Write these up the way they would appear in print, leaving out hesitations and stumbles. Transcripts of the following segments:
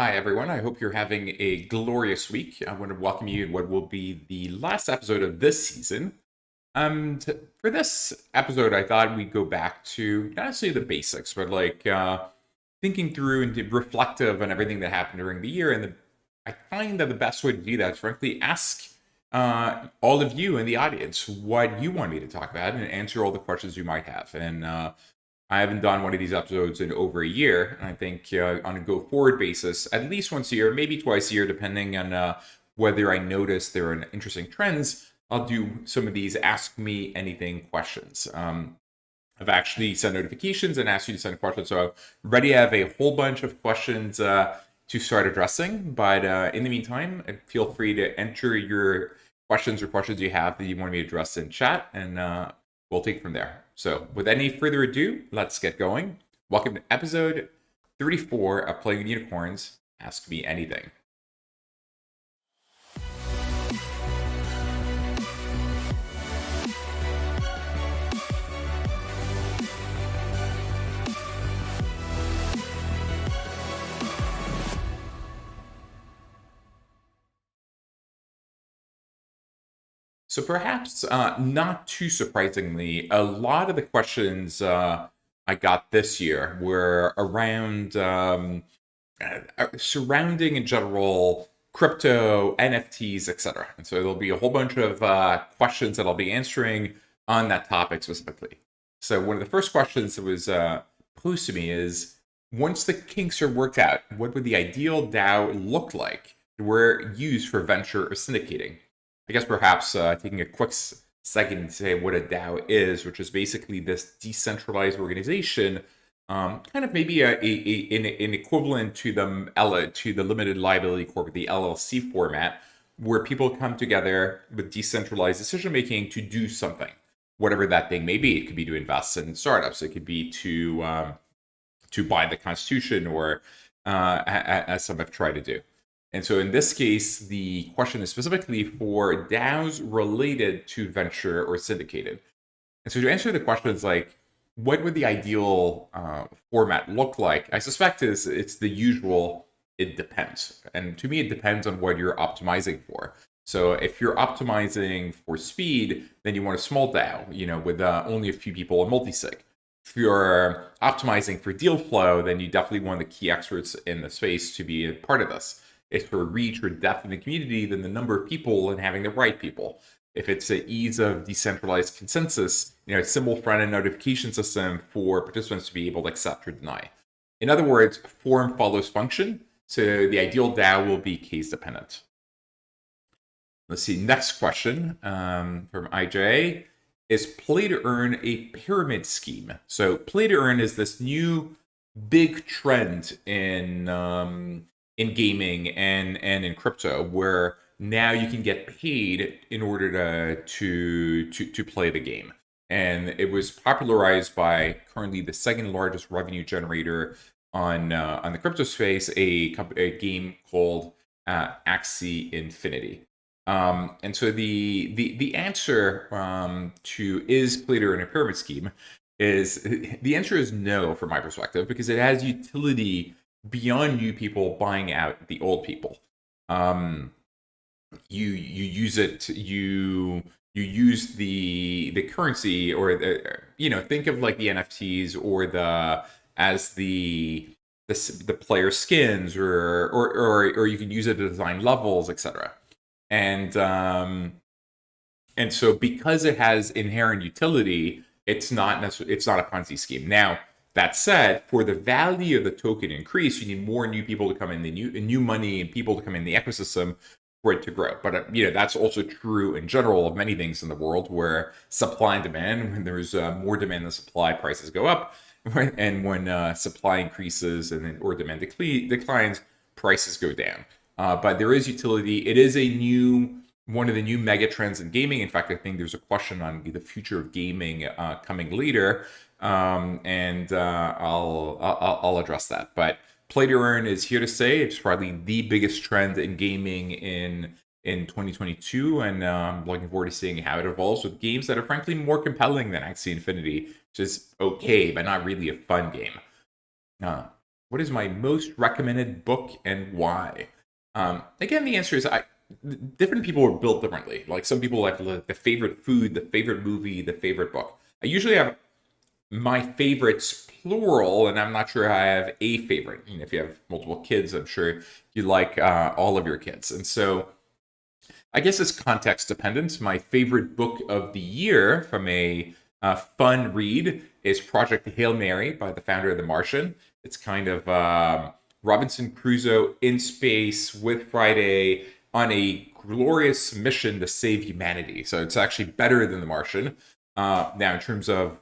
Hi, everyone. I hope you're having a glorious week. I want to welcome you to what will be the last episode of this season. For this episode, I thought we'd go back to not necessarily the basics, but thinking through and reflective on everything that happened during the year. I find that the best way to do that is frankly ask all of you in the audience what you want me to talk about and answer all the questions you might have. I haven't done one of these episodes in over a year. And I think on a go forward basis, at least once a year, maybe twice a year, depending on whether I notice there are interesting trends, I'll do some of these Ask Me Anything questions. I've actually sent notifications and asked you to send questions. So I'm ready to have a whole bunch of questions to start addressing. But in the meantime, feel free to enter your questions you have that you want me to address in chat, and we'll take it from there. So with any further ado, let's get going. Welcome to episode 34 of Playing with Unicorns, Ask Me Anything. So perhaps not too surprisingly, a lot of the questions I got this year were around surrounding in general crypto, NFTs, etc. And so there'll be a whole bunch of questions that I'll be answering on that topic specifically. So one of the first questions that was posed to me is, once the kinks are worked out, what would the ideal DAO look like were used for venture or syndicating? I guess perhaps taking a quick second to say what a DAO is, which is basically this decentralized organization, kind of maybe an equivalent to the limited liability corp, the LLC format, where people come together with decentralized decision making to do something, whatever that thing may be. It could be to invest in startups. It could be to buy the Constitution, or as some have tried to do. And so in this case, the question is specifically for DAOs related to venture or syndicated. And so to answer the questions like, what would the ideal format look like? I suspect it's the usual, it depends. And to me, it depends on what you're optimizing for. So if you're optimizing for speed, then you want a small DAO, with only a few people and multisig. If you're optimizing for deal flow, then you definitely want the key experts in the space to be a part of this. If for reach or depth in the community, then the number of people and having the right people. If it's the ease of decentralized consensus, a simple front-end notification system for participants to be able to accept or deny. In other words, form follows function. So the ideal DAO will be case dependent. Let's see, next question from IJ. Is play to earn a pyramid scheme? So play to earn is this new big trend in gaming and in crypto, where now you can get paid in order to play the game. And it was popularized by currently the second largest revenue generator on the crypto space, a game called Axie Infinity. And so the answer to is play to earn a pyramid scheme is, the answer is no from my perspective, because it has utility beyond you people buying out the old people. You use it, you use the currency, or think of like the NFTs or the player skins, or you can use it to design levels, etc. And so because it has inherent utility, it's not a Ponzi scheme. Now, that said, for the value of the token increase, you need more new people to come in, the new money and people to come in the ecosystem for it to grow. But that's also true in general of many things in the world, where supply and demand, when there's more demand than supply, prices go up, right? And when supply increases or demand declines, prices go down. But there is utility. It is one of the new mega trends in gaming. In fact, I think there's a question on the future of gaming coming later. And I'll address that. But play to earn is here to stay. It's probably the biggest trend in gaming in 2022, and I'm looking forward to seeing how it evolves with games that are frankly more compelling than Axie Infinity, which is okay, but not really a fun game. What is my most recommended book and why? Again, the answer is different people are built differently. Like some people have the favorite food, the favorite movie, the favorite book. I usually have my favorites plural, and I'm not sure I have a favorite. You know, if you have multiple kids, I'm sure you like all of your kids. And so I guess it's context dependent. My favorite book of the year from a fun read is Project Hail Mary by the founder of The Martian. It's kind of Robinson Crusoe in space with Friday on a glorious mission to save humanity. So it's actually better than The Martian. Now, in terms of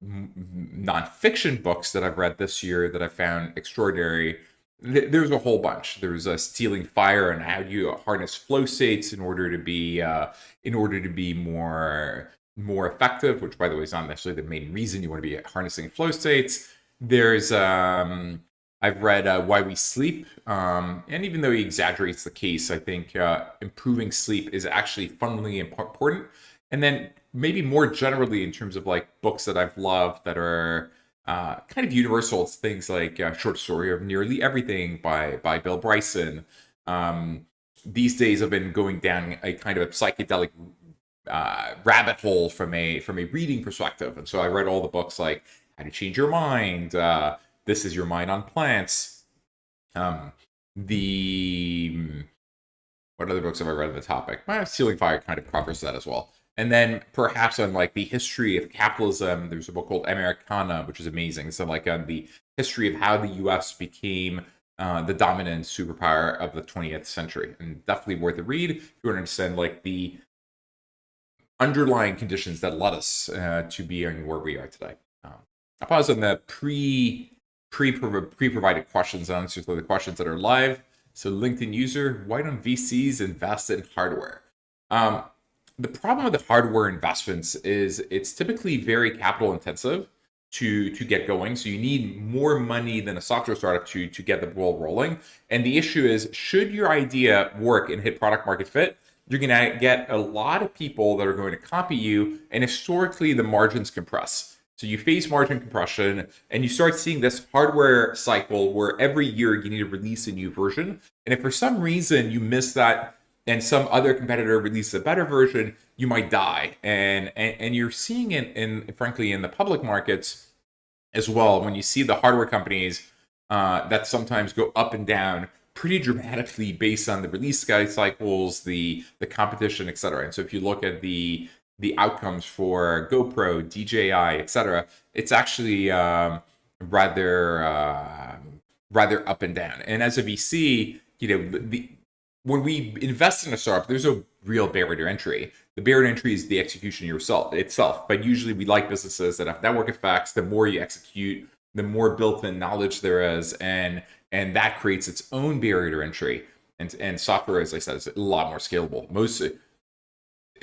nonfiction books that I've read this year that I found extraordinary, there's a whole bunch. There's Stealing Fire and how you harness flow states in order to be more effective, which by the way is not necessarily the main reason you want to be harnessing flow states. There's I've read Why We Sleep, and even though he exaggerates the case, I think improving sleep is actually fundamentally important. And then maybe more generally in terms of like books that I've loved that are kind of universal, it's things like Short Story of Nearly Everything by Bill Bryson. These days I've been going down a kind of a psychedelic rabbit hole from a reading perspective, and so I read all the books like How to Change Your Mind, This Is Your Mind on Plants. What other books have I read on the topic? Stealing Fire kind of covers that as well. And then perhaps on like the history of capitalism, there's a book called Americana, which is amazing. So like on the history of how the U.S. became the dominant superpower of the 20th century, and definitely worth a read if you want to understand like the underlying conditions that led us to being where we are today. I'll pause on the pre-provided questions and answers to the questions that are live. So LinkedIn user, why don't VCs invest in hardware? The problem with the hardware investments is it's typically very capital intensive to get going. So you need more money than a software startup to get the ball rolling. And the issue is, should your idea work and hit product market fit, you're going to get a lot of people that are going to copy you. And historically, the margins compress. So you face margin compression and you start seeing this hardware cycle where every year you need to release a new version. And if for some reason you miss that and some other competitor releases a better version, you might die. And you're seeing it frankly in the public markets as well, when you see the hardware companies that sometimes go up and down pretty dramatically based on the release cycles, the competition, etc. And so if you look at the outcomes for GoPro, DJI, etc., it's actually rather up and down. And as a VC, when we invest in a startup, there's a real barrier to entry. The barrier to entry is the execution itself. But usually we like businesses that have network effects. The more you execute, the more built-in knowledge there is, and that creates its own barrier to entry. And software, as I said, is a lot more scalable. Most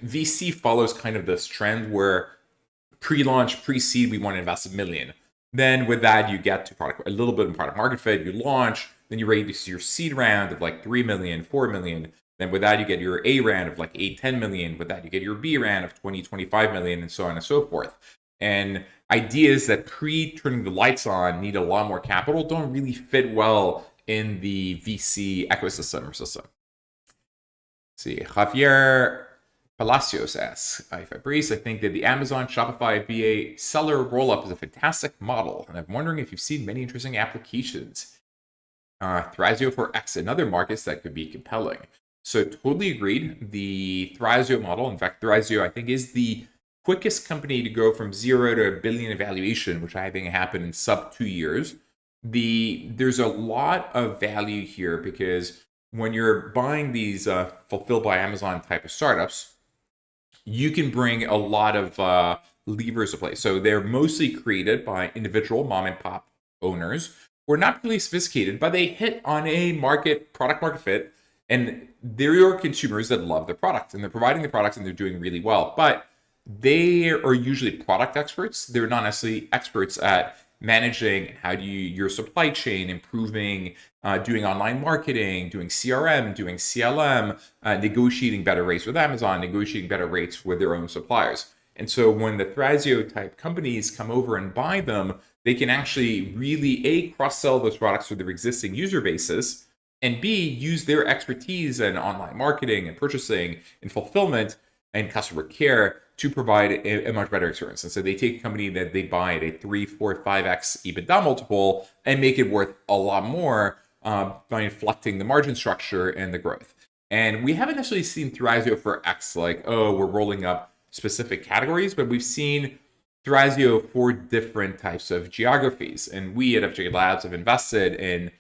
VC follows kind of this trend where pre-launch, pre-seed, we want to invest $1 million. Then with that, you get to a little bit of product market fit, you launch, then you raise your seed round of like 3 million, 4 million. Then with that, you get your A round of like 8, 10 million. With that, you get your B round of 20, 25 million, and so on and so forth. And ideas that pre-turning the lights on need a lot more capital don't really fit well in the VC ecosystem or system. Let's see, Javier Palacios asks, hi Fabrice, I think that the Amazon Shopify VA seller roll-up is a fantastic model, and I'm wondering if you've seen many interesting applications. Thrasio for X and other markets that could be compelling. So totally agreed. The Thrasio model, in fact, Thrasio I think is the quickest company to go from 0 to $1 billion in valuation, which I think happened in sub 2 years. There's a lot of value here because when you're buying these fulfilled by Amazon type of startups, you can bring a lot of levers to play. So they're mostly created by individual mom and pop owners who are not really sophisticated, but they hit on a product market fit, and there are consumers that love their product, and they're providing the products, and they're doing really well. But they are usually product experts. They're not necessarily experts at managing your supply chain, improving, doing online marketing, doing CRM, doing CLM, negotiating better rates with Amazon, negotiating better rates with their own suppliers. And so when the Thrasio type companies come over and buy them, they can actually really A, cross-sell those products to their existing user bases, and B, use their expertise in online marketing and purchasing and fulfillment and customer care to provide a much better experience. And so they take a company that they buy at a 3, 4, 5x EBITDA multiple and make it worth a lot more by inflecting the margin structure and the growth. And we haven't necessarily seen Thrasio for X, like, oh, we're rolling up specific categories, but we've seen Thrasio for different types of geographies. And we at FJ Labs have invested in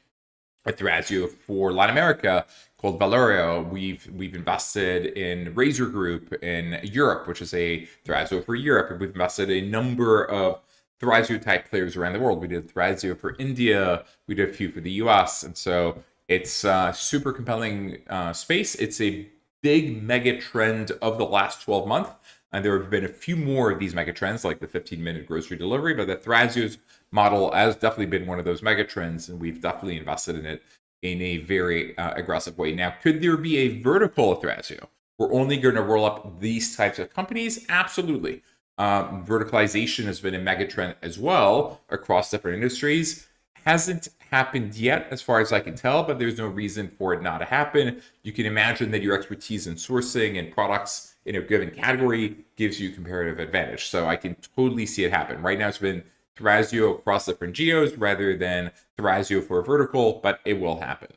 a Thrasio for Latin America called Valerio. We've invested in Razor Group in Europe, which is a Thrasio for Europe. And we've invested in a number of Thrasio type players around the world. We did Thrasio for India. We did a few for the US. And so it's a super compelling space. It's a big mega trend of the last 12 months. And there have been a few more of these mega trends, like the 15-minute grocery delivery, but the Thrasio's model has definitely been one of those mega trends, and we've definitely invested in it in a very aggressive way. Now, could there be a vertical of Thrasio? We're only going to roll up these types of companies? Absolutely. Verticalization has been a mega trend as well across different industries. Hasn't happened yet, as far as I can tell, but there's no reason for it not to happen. You can imagine that your expertise in sourcing and products in a given category gives you comparative advantage. So I can totally see it happen. Right now, it's been Thrasio across different geos rather than Thrasio for a vertical, but it will happen.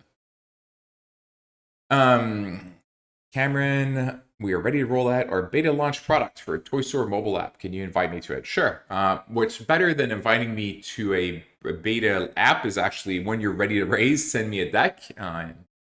Cameron, we are ready to roll out our beta launch product for a toy store mobile app. Can you invite me to it? Sure. What's better than inviting me to a beta app is actually when you're ready to raise, send me a deck.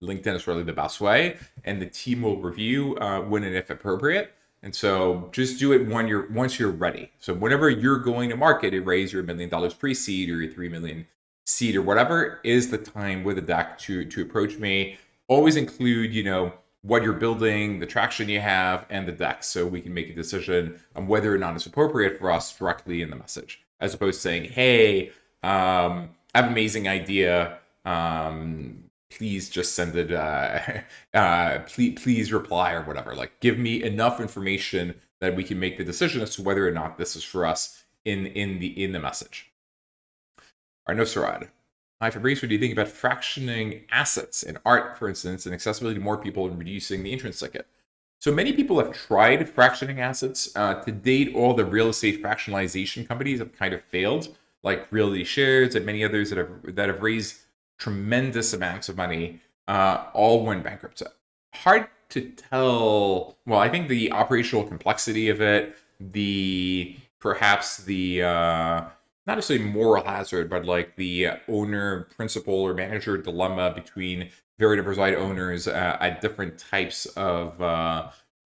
LinkedIn is really the best way, and the team will review when and if appropriate. And so just do it once you're ready. So whenever you're going to market and raise your $1 million pre-seed or your $3 million seed or whatever, is the time with a deck to approach me. Always include, what you're building, the traction you have, and the deck, so we can make a decision on whether or not it's appropriate for us directly in the message, as opposed to saying, hey, I have an amazing idea. Please just send it, please reply or whatever. Like, give me enough information that we can make the decision as to whether or not this is for us in the message. Arnaud Sarad. Hi, Fabrice, what do you think about fractioning assets in art, for instance, and accessibility to more people and reducing the entrance ticket? So many people have tried fractioning assets. To date, all the real estate fractionalization companies have kind of failed, like Realty Shares and many others that have raised tremendous amounts of money, all went bankrupt. Hard to tell. Well, I think the operational complexity of it, perhaps the not necessarily moral hazard, but like the owner, principal, or manager dilemma between very diversified owners at different types of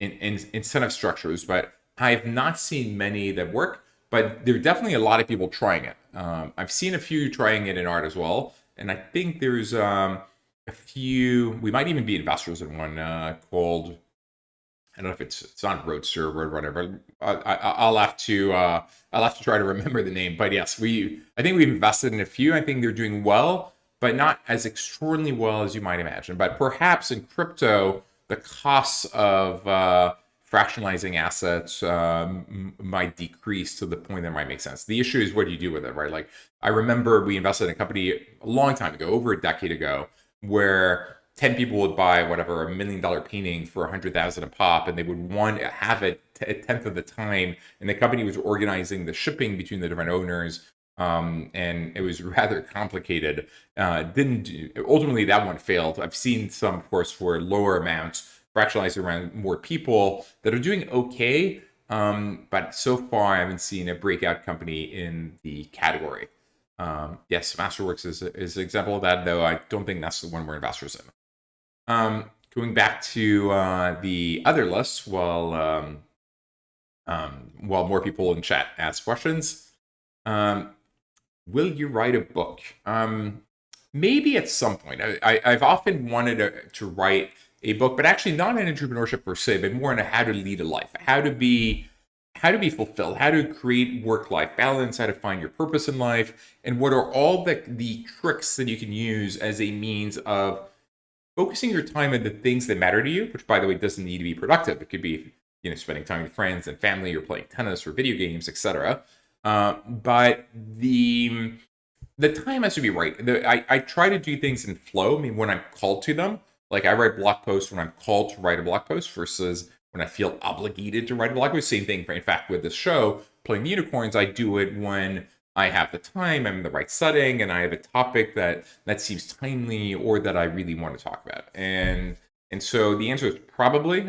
incentive structures. But I've not seen many that work, but there are definitely a lot of people trying it. I've seen a few trying it in art as well. And I think there's a few, we might even be investors in one called, I don't know if it's not Roadster or Roadrunner, but I'll have to try to remember the name. But yes, I think we've invested in a few. I think they're doing well, but not as extraordinarily well as you might imagine. But perhaps in crypto, the costs of fractionalizing assets might decrease to the point that might make sense. The issue is what do you do with it, right? Like, I remember we invested in a company a long time ago, over a decade ago, where 10 people would buy whatever, $1 million painting for $100,000 a pop, and they would have it a tenth of the time. And the company was organizing the shipping between the different owners, and it was rather complicated. Ultimately, that one failed. I've seen some, of course, for lower amounts, fractionalized around more people that are doing okay, but so far I haven't seen a breakout company in the category. Yes, Masterworks is an example of that, though I don't think that's the one we're investors in. Going back to the other list, while more people in chat ask questions, will you write a book? Maybe at some point. I've often wanted to write a book, but actually not in entrepreneurship per se, but more on how to lead a life, how to be fulfilled, how to create work-life balance, how to find your purpose in life, and what are all the tricks that you can use as a means of focusing your time on the things that matter to you, which, by the way, doesn't need to be productive. It could be, spending time with friends and family or playing tennis or video games, etc. But the time has to be right. I try to do things in flow. I mean, when I'm called to them, like I write blog posts when I'm called to write a blog post versus when I feel obligated to write a blog post. Same thing, in fact, with this show, Playing Unicorns, I do it when I have the time, I'm in the right setting, and I have a topic that seems timely or that I really want to talk about. And so the answer is probably.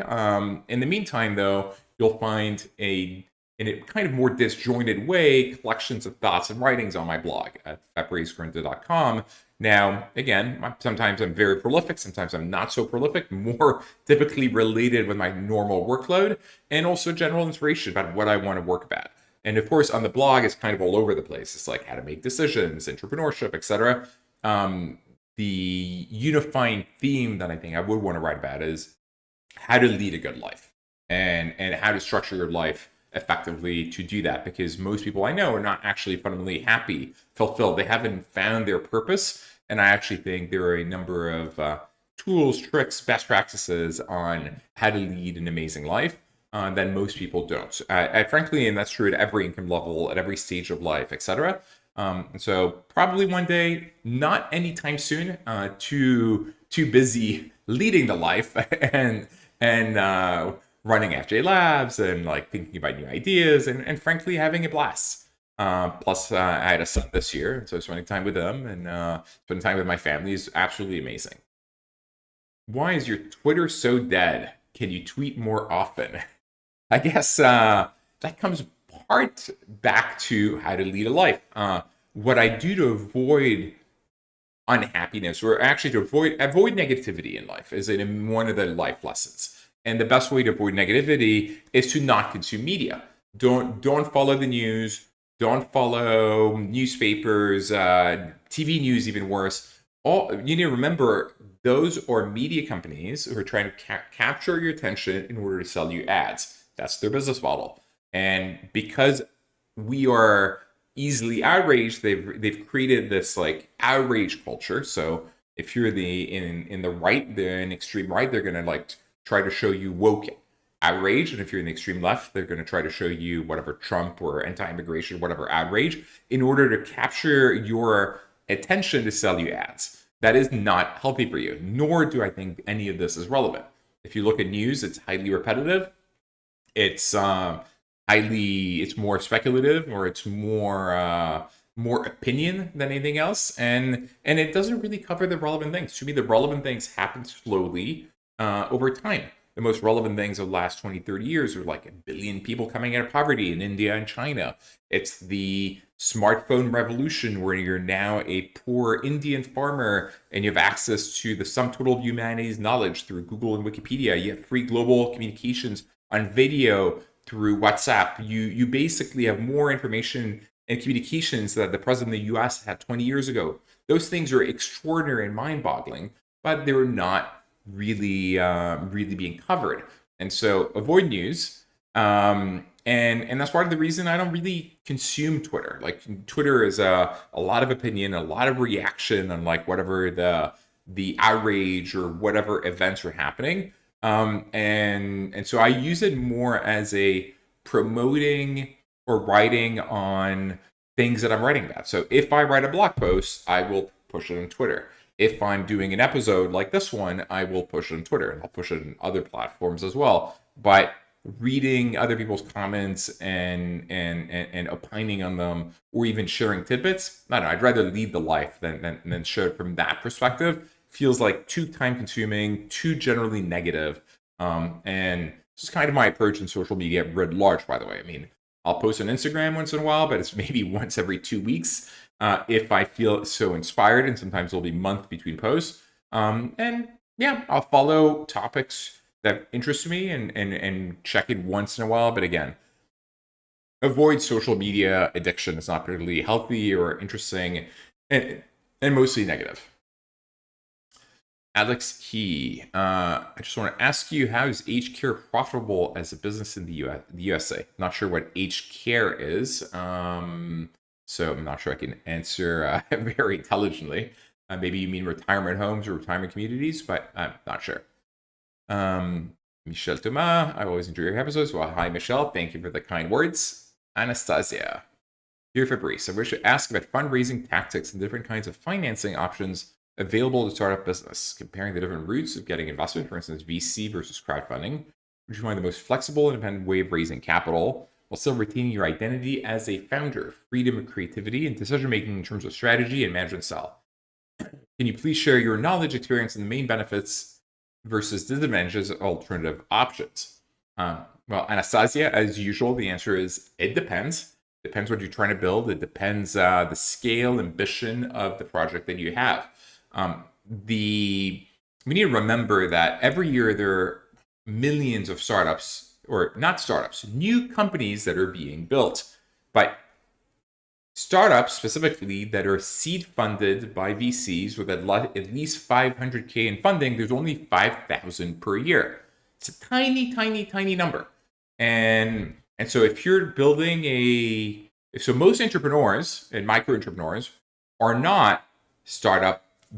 In the meantime, though, you'll find in a kind of more disjointed way, collections of thoughts and writings on my blog at fabricecorinta.com. Now, again, sometimes I'm very prolific, sometimes I'm not so prolific, more typically related with my normal workload, and also general inspiration about what I want to work about. And of course, on the blog, it's kind of all over the place. It's like how to make decisions, entrepreneurship, etc. The unifying theme that I think I would want to write about is how to lead a good life and how to structure your life effectively to do that, because most people I know are not actually fundamentally happy, fulfilled. They haven't found their purpose. And I actually think there are a number of tools, tricks, best practices on how to lead an amazing life that most people don't. Frankly, and that's true at every income level, at every stage of life, etc. So probably one day, not anytime soon, too busy leading the life and running FJ Labs and like thinking about new ideas and frankly having a blast. Plus, I had a son this year, so spending time with him and spending time with my family is absolutely amazing. Why is your Twitter so dead? Can you tweet more often? I guess that comes part back to how to lead a life. What I do to avoid unhappiness, or actually to avoid negativity in life, is in one of the life lessons. And the best way to avoid negativity is to not consume media. Don't follow the news. Don't follow newspapers, TV news, even worse. You need to remember those are media companies who are trying to capture your attention in order to sell you ads. That's their business model. And because we are easily outraged, they've created this like outrage culture. So if you're in the right, they're in extreme right, they're gonna like try to show you woke outrage, and if you're in the extreme left, they're going to try to show you whatever Trump or anti-immigration, whatever outrage, in order to capture your attention to sell you ads. That is not healthy for you, nor do I think any of this is relevant. If you look at news, it's highly repetitive. It's it's more speculative, or it's more opinion than anything else, and it doesn't really cover the relevant things. To me, the relevant things happen slowly over time. The most relevant things of the last 20, 30 years are like 1 billion people coming out of poverty in India and China. It's the smartphone revolution where you're now a poor Indian farmer and you have access to the sum total of humanity's knowledge through Google and Wikipedia. You have free global communications on video through WhatsApp. You basically have more information and communications that the president of the US had 20 years ago. Those things are extraordinary and mind-boggling, but they're not really being covered. And so avoid news. And that's part of the reason I don't really consume Twitter. Like Twitter is a lot of opinion, a lot of reaction on like whatever the outrage or whatever events are happening. And so I use it more as a promoting or writing on things that I'm writing about. So if I write a blog post, I will push it on Twitter. If I'm doing an episode like this one, I will push it on Twitter, and I'll push it on other platforms as well. But reading other people's comments and opining on them, or even sharing tidbits, I don't know, I'd rather lead the life than share it from that perspective. Feels like too time consuming, too generally negative. And this is kind of my approach in social media writ large, by the way. I mean, I'll post on Instagram once in a while, but it's maybe once every 2 weeks. If I feel so inspired, and sometimes it'll be months between posts. And yeah, I'll follow topics that interest me and check it once in a while. But again, avoid social media addiction. It's not particularly healthy or interesting, and mostly negative. Alex Key, I just want to ask you, how is aged care profitable as a business in the USA? Not sure what aged care is. So I'm not sure I can answer very intelligently. Maybe you mean retirement homes or retirement communities, but I'm not sure. Michelle Thomas, I always enjoy your episodes. Well, hi, Michelle. Thank you for the kind words. Anastasia. Dear Fabrice, I wish to ask about fundraising tactics and different kinds of financing options available to start up business, comparing the different routes of getting investment, for instance, VC versus crowdfunding. Would you find the most flexible, independent way of raising capital while still retaining your identity as a founder, freedom of creativity, and decision making in terms of strategy and management style? Can you please share your knowledge, experience, and the main benefits versus disadvantages of alternative options? Well, Anastasia, as usual, the answer is it depends. Depends what you're trying to build. It depends the scale, ambition of the project that you have. We need to remember that every year there are millions of startups, or not startups, new companies that are being built. But startups specifically that are seed funded by VCs with at least 500K in funding, there's only 5,000 per year. It's a tiny, tiny, tiny number. And so if you're building so most entrepreneurs and micro entrepreneurs are not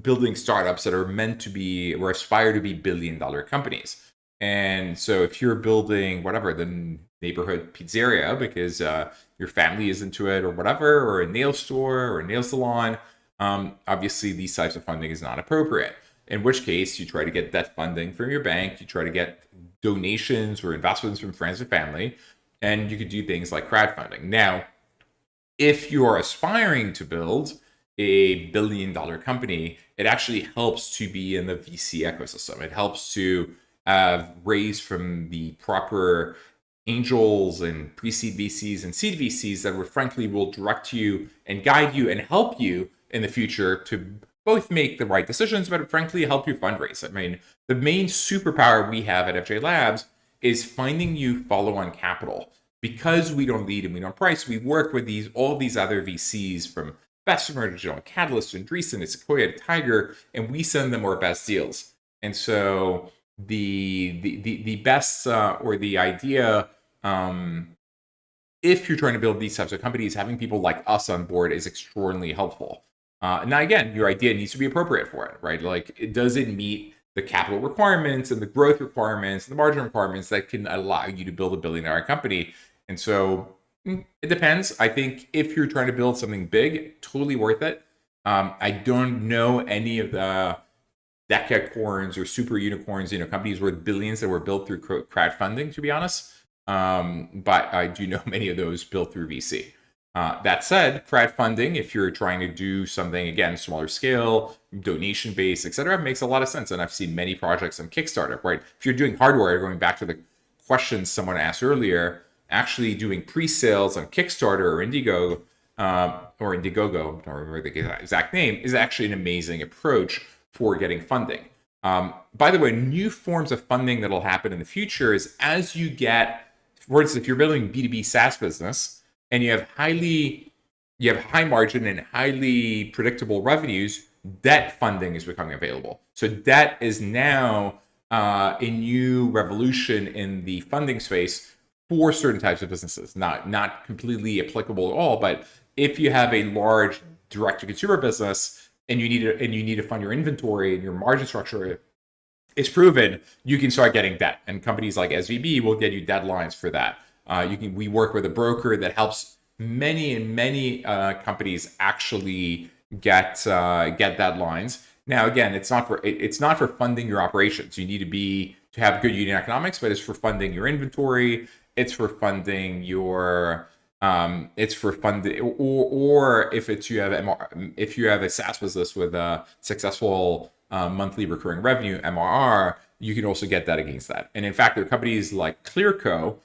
building startups that are meant to be or aspire to be billion-dollar companies. And so if you're building whatever, the neighborhood pizzeria because your family is into it or whatever, or a nail store or a nail salon, obviously these types of funding is not appropriate. In which case you try to get debt funding from your bank, you try to get donations or investments from friends and family, and you could do things like crowdfunding. Now, if you are aspiring to build a billion-dollar company, it actually helps to be in the VC ecosystem. It helps to raise from the proper angels and pre-seed VCs and seed VCs that frankly will direct you and guide you and help you in the future to both make the right decisions, but frankly help you fundraise. I mean, the main superpower we have at FJ Labs is finding you follow-on capital. Because we don't lead and we don't price, we work with all these other VCs from Bessemer to Catalyst and Andreessen to Sequoia to Tiger, and we send them our best deals. And so the best or the idea, if you're trying to build these types of companies, having people like us on board is extraordinarily helpful. Now, again, your idea needs to be appropriate for it, right? Like, does it meet the capital requirements and the growth requirements and the margin requirements that can allow you to build a billion-dollar company? And so it depends. I think if you're trying to build something big, totally worth it. I don't know any of the decacorns or super unicorns, companies worth billions that were built through crowdfunding, to be honest. But I do know many of those built through VC. That said, crowdfunding, if you're trying to do something, again, smaller scale, donation based, etc., makes a lot of sense. And I've seen many projects on Kickstarter, right? If you're doing hardware, going back to the questions someone asked earlier, actually doing pre-sales on Kickstarter or Indiegogo, or Indiegogo, I don't remember the exact name, is actually an amazing approach for getting funding. By the way, new forms of funding that'll happen in the future is as you get, for instance, if you're building B2B SaaS business and you have high margin and highly predictable revenues, debt funding is becoming available. So debt is now a new revolution in the funding space for certain types of businesses. Not completely applicable at all, but if you have a large direct-to-consumer business and you need to fund your inventory and your margin structure is proven, you can start getting debt. And companies like SVB will get you deadlines for that. We work with a broker that helps many companies actually get deadlines. Now, again, it's not for funding your operations. You need to have good unit economics, but it's for funding your inventory. It's for funding your or if you have a SaaS business with a successful monthly recurring revenue, MRR, you can also get that against that. And in fact, there are companies like Clearco,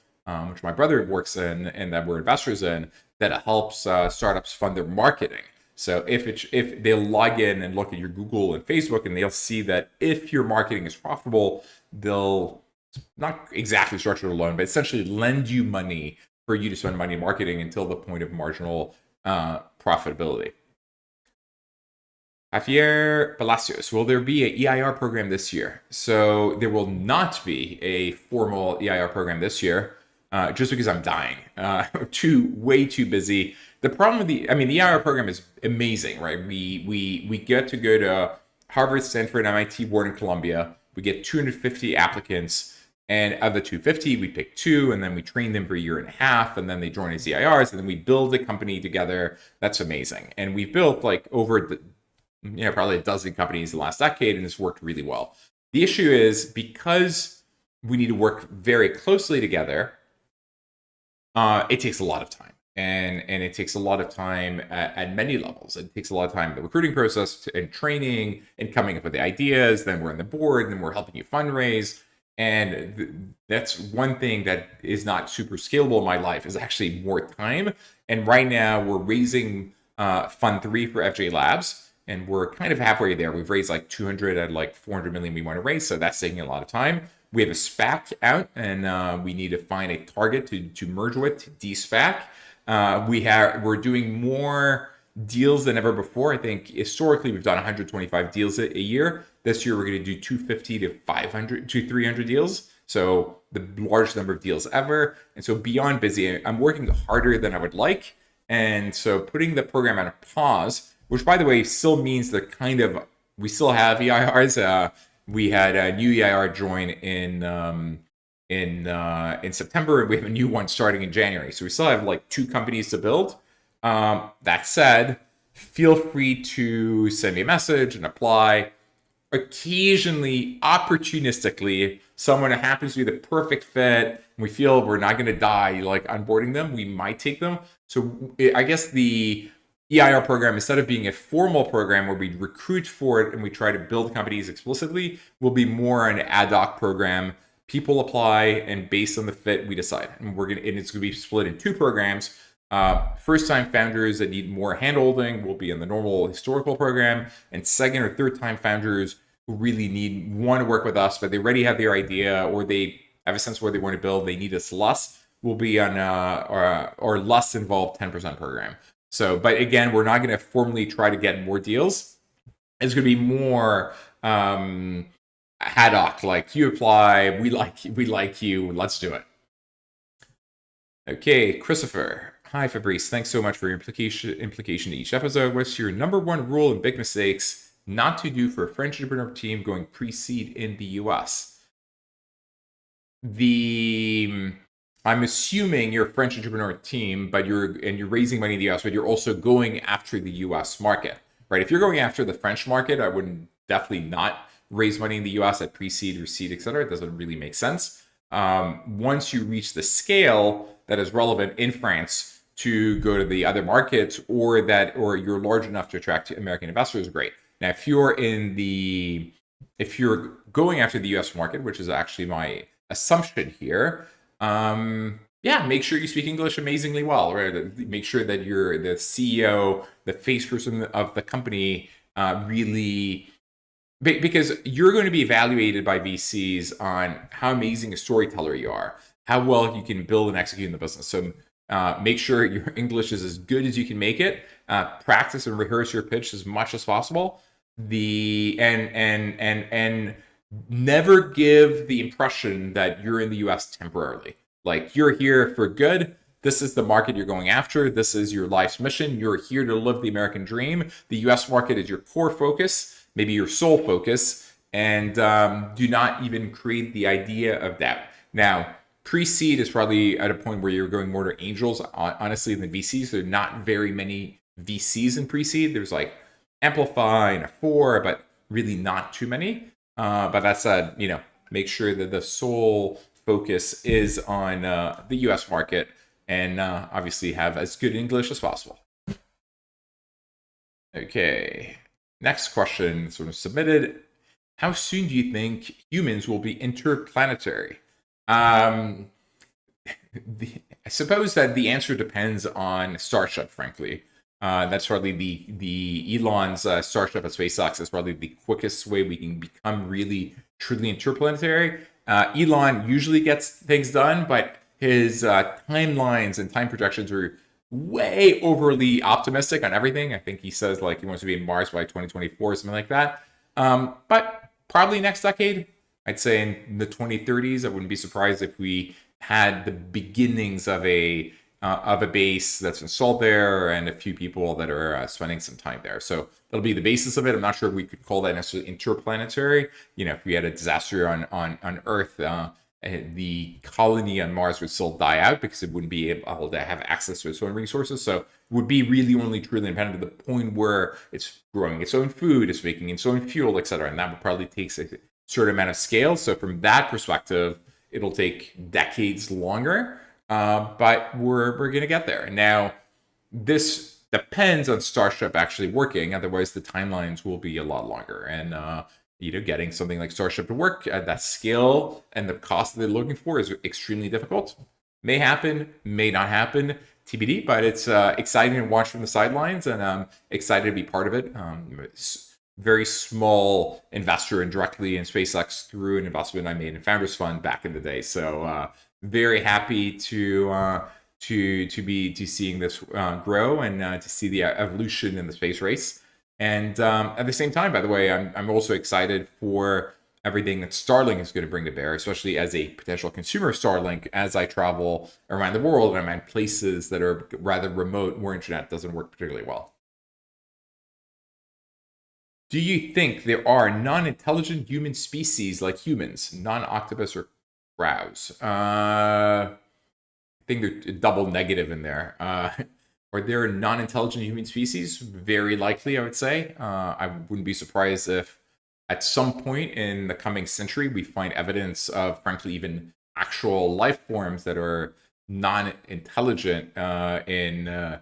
which my brother works in and that we're investors in, that helps startups fund their marketing. So if they'll log in and look at your Google and Facebook, and they'll see that if your marketing is profitable, they'll not exactly structure a loan, but essentially lend you money for you to spend money in marketing until the point of marginal profitability. Javier Palacios, will there be an EIR program this year? So there will not be a formal EIR program this year, just because I'm dying. Way too busy. The problem with the EIR program is amazing, right? We get to go to Harvard, Stanford, MIT, Wharton, Columbia. We get 250 applicants. And of the 250, we pick 2, and then we train them for a year and a half, and then they join as EIRs, and then we build a company together. That's amazing. And we've built like over probably a dozen companies in the last decade, and it's worked really well. The issue is because we need to work very closely together, it takes a lot of time. And it takes a lot of time at many levels. It takes a lot of time in the recruiting process and training and coming up with the ideas. Then we're on the board, and then we're helping you fundraise. And that's one thing that is not super scalable in my life, is actually more time. And right now we're raising Fund 3 for FJ Labs, and we're kind of halfway there. We've raised like 200 at like 400 million we want to raise, so that's taking a lot of time. We have a SPAC out, and we need to find a target to merge with, to de-SPAC. We're doing more deals than ever before. I think historically we've done 125 deals a year. This year we're going to do 250 to 500 to 300 deals. So the largest number of deals ever. And so beyond busy, I'm working harder than I would like. And so putting the program on a pause, which by the way still means that we still have EIRs. We had a new EIR join in September, and we have a new one starting in January. So we still have like 2 companies to build. That said, feel free to send me a message and apply. Occasionally, opportunistically, someone that happens to be the perfect fit, and we feel we're not going to die like onboarding them, we might take them. So I guess the EIR program, instead of being a formal program where we recruit for it and we try to build companies explicitly, will be more an ad hoc program. People apply, and based on the fit, we decide. And it's going to be split in 2 programs. First-time founders that need more handholding will be in the normal historical program, and second or third-time founders who really want to work with us, but they already have their idea, or they have a sense of where they want to build, they need us less, will be on or less involved 10% program. So, but again, we're not going to formally try to get more deals. It's going to be more ad hoc, like you apply, we like you, let's do it. Okay, Christopher. Hi, Fabrice. Thanks so much for your implication to each episode. What's your number 1 rule and big mistakes not to do for a French entrepreneur team going pre-seed in the US? I'm assuming you're a French entrepreneur team, but you're raising money in the US, but you're also going after the US market, right? If you're going after the French market, I would definitely not raise money in the US at pre-seed or seed, etc. It doesn't really make sense. Once you reach the scale that is relevant in France to go to the other markets, or you're large enough to attract American investors, great. Now, if you're going after the US market, which is actually my assumption here, make sure you speak English amazingly well, right? Make sure that you're the CEO, the face person of the company, really, because you're going to be evaluated by VCs on how amazing a storyteller you are, how well you can build and execute in the business. So make sure your English is as good as you can make it. Practice and rehearse your pitch as much as possible. And never give the impression that you're in the US temporarily. Like, you're here for good. This is the market you're going after. This is your life's mission. You're here to live the American dream. The US market is your core focus, maybe your sole focus, and do not even create the idea of that. Now, pre-seed is probably at a point where you're going more to angels, honestly, than VCs. There are not very many VCs in pre-seed. There's like Amplify and A4, but really not too many. But that said, make sure that the sole focus is on the US market, and obviously have as good English as possible. Okay, next question sort of submitted. How soon do you think humans will be interplanetary? I suppose that the answer depends on Starship, frankly. That's probably the Elon's Starship at SpaceX is probably the quickest way we can become really truly interplanetary. Elon usually gets things done, but his timelines and time projections are way overly optimistic on everything. I think he says like he wants to be in Mars by 2024 or something like that. But probably next decade. I'd say in the 2030s. I wouldn't be surprised if we had the beginnings of a base that's installed there and a few people that are spending some time there. So that'll be the basis of it. I'm not sure if we could call that necessarily interplanetary. If we had a disaster on Earth the colony on Mars would still die out because it wouldn't be able to have access to its own resources. So it would be really only truly independent to the point where it's growing its own food, it's making its own fuel, etc. And that would probably take a certain amount of scale. So from that perspective, it'll take decades longer, but we're going to get there. Now, this depends on Starship actually working. Otherwise, the timelines will be a lot longer. And getting something like Starship to work at that scale and the cost that they're looking for is extremely difficult. May happen, may not happen, TBD. But it's exciting to watch from the sidelines, and I'm excited to be part of it. Very small investor indirectly in SpaceX through an investment I made in Founders Fund back in the day. So very happy to be seeing this grow and to see the evolution in the space race. And at the same time, by the way, I'm also excited for everything that Starlink is going to bring to bear, especially as a potential consumer of Starlink as I travel around the world and I'm in places that are rather remote where internet doesn't work particularly well. Do you think there are non-intelligent human species like humans, non-octopus or crows? I think there's a double negative in there. Are there non-intelligent human species? Very likely, I would say. I wouldn't be surprised if at some point in the coming century we find evidence of, frankly, even actual life forms that are non-intelligent in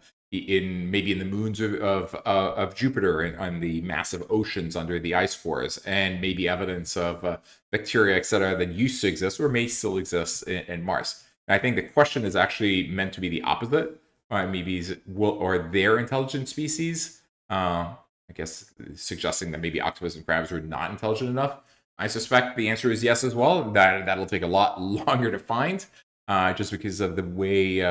maybe in the moons of Jupiter and on the massive oceans under the ice cores, and maybe evidence of bacteria, etc., that used to exist or may still exist in Mars. And I think the question is actually meant to be the opposite. Maybe are there intelligent species? I guess suggesting that maybe octopus and crabs are not intelligent enough. I suspect the answer is yes as well. That'll take a lot longer to find, just because of the way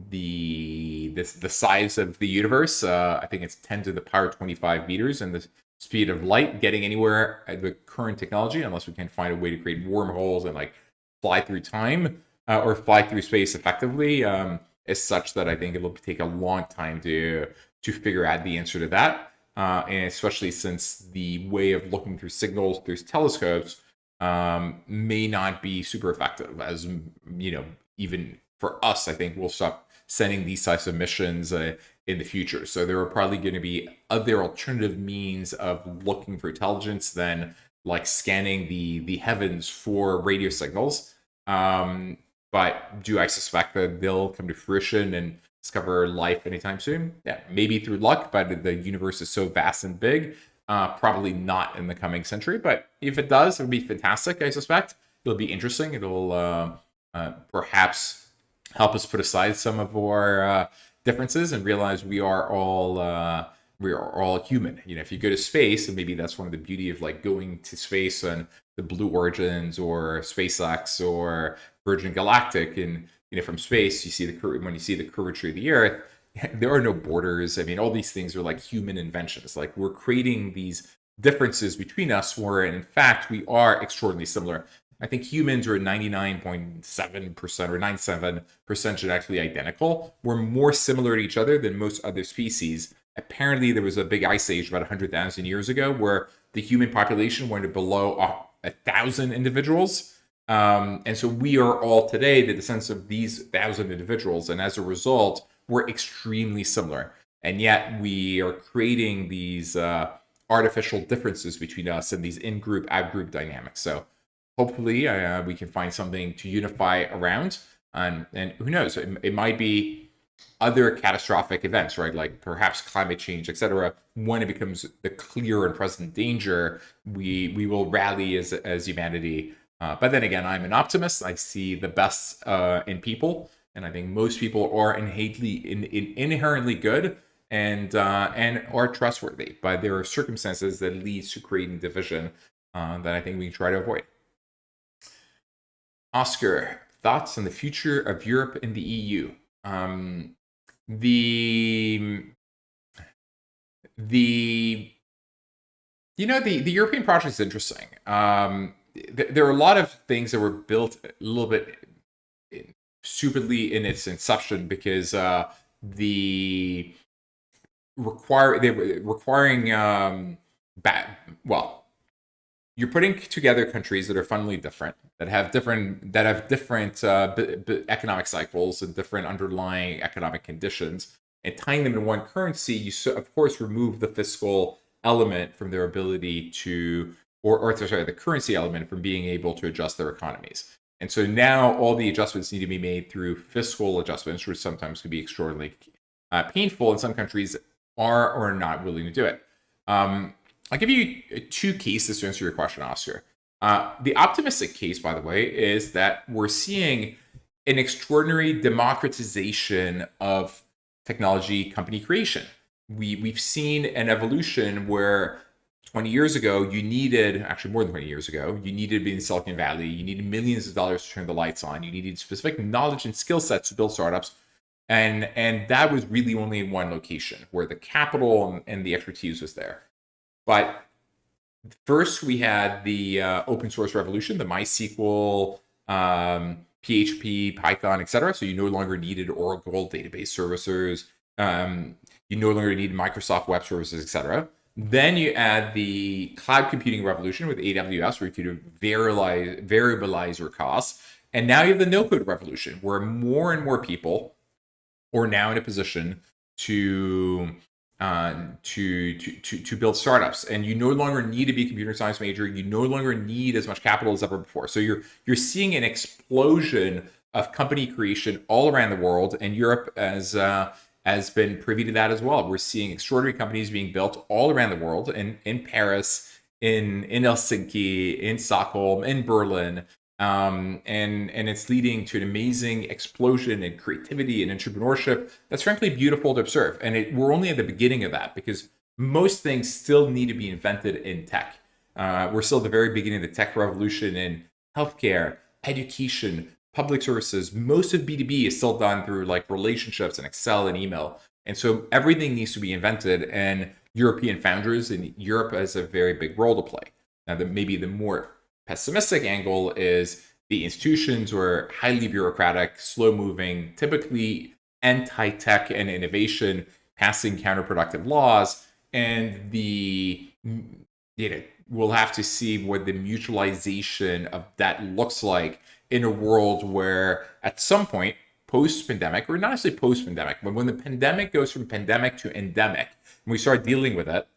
the size of the universe. I think it's 10 to the power 25 meters, and the speed of light getting anywhere at the current technology, unless we can find a way to create wormholes and like fly through time or fly through space effectively, is such that I think it'll take a long time to figure out the answer to that. And especially since the way of looking through signals through telescopes may not be super effective, as even for us, I think we'll stop sending these types of missions in the future. So there are probably going to be other alternative means of looking for intelligence than like scanning the heavens for radio signals. But do I suspect that they'll come to fruition and discover life anytime soon? Yeah, maybe through luck, but the universe is so vast and big, probably not in the coming century. But if it does, it would be fantastic, I suspect. It'll be interesting. It'll perhaps help us put aside some of our differences and realize we are all human. If you go to space, and maybe that's one of the beauty of like going to space and the Blue Origins or SpaceX or Virgin Galactic, and from space you see when you see the curvature of the Earth, there are no borders. I mean, all these things are like human inventions. Like we're creating these differences between us, where in fact we are extraordinarily similar. I think humans are 99.7% or 97% genetically identical. We're more similar to each other than most other species. Apparently, there was a big ice age about 100,000 years ago where the human population went below 1,000 individuals. And so we are all today the descendants of these 1,000 individuals. And as a result, we're extremely similar. And yet we are creating these artificial differences between us and these in-group, out-group dynamics. So hopefully we can find something to unify around. And who knows, it might be other catastrophic events, right? Like perhaps climate change, etc. When it becomes the clear and present danger, we will rally as humanity. But then again, I'm an optimist. I see the best in people, and I think most people are inherently good and are trustworthy. But there are circumstances that leads to creating division that I think we can try to avoid. Oscar, thoughts on the future of Europe and the EU? The European project is interesting. There are a lot of things that were built a little bit stupidly in its inception because they were requiring you're putting together countries that are fundamentally different, that have different economic cycles and different underlying economic conditions, and tying them in one currency. You of course remove the fiscal element from their ability to, or sorry, the currency element from being able to adjust their economies. And so now all the adjustments need to be made through fiscal adjustments, which sometimes can be extraordinarily painful, and some countries are or are not willing to do it. I'll give you two cases to answer your question, Oscar. The optimistic case, by the way, is that we're seeing an extraordinary democratization of technology company creation. We've seen an evolution where 20 years ago, you needed, actually more than 20 years ago, you needed to be in Silicon Valley, you needed millions of dollars to turn the lights on, you needed specific knowledge and skill sets to build startups. And that was really only in one location where the capital and the expertise was there. But first, we had the open source revolution, the MySQL, PHP, Python, etc. So you no longer needed Oracle database services. You no longer need Microsoft Web Services, etc. Then you add the cloud computing revolution with AWS, where you could variabilize your costs. And now you have the no-code revolution, where more and more people are now in a position to build startups, and you no longer need to be a computer science major. You no longer need as much capital as ever before. So you're seeing an explosion of company creation all around the world, and Europe has been privy to that as well. We're seeing extraordinary companies being built all around the world, in Paris, in Helsinki, in Stockholm, in Berlin. And it's leading to an amazing explosion in creativity and entrepreneurship that's frankly beautiful to observe. And we're only at the beginning of that, because most things still need to be invented in tech. We're still at the very beginning of the tech revolution in healthcare, education, public services. Most of B2B is still done through like relationships and Excel and email. And so everything needs to be invented, and European founders in Europe has a very big role to play. Now, maybe the more pessimistic angle is the institutions were highly bureaucratic, slow-moving, typically anti-tech and innovation, passing counterproductive laws, and we'll have to see what the mutualization of that looks like in a world where, at some point, post-pandemic, or not necessarily post-pandemic, but when the pandemic goes from pandemic to endemic, and we start dealing with it,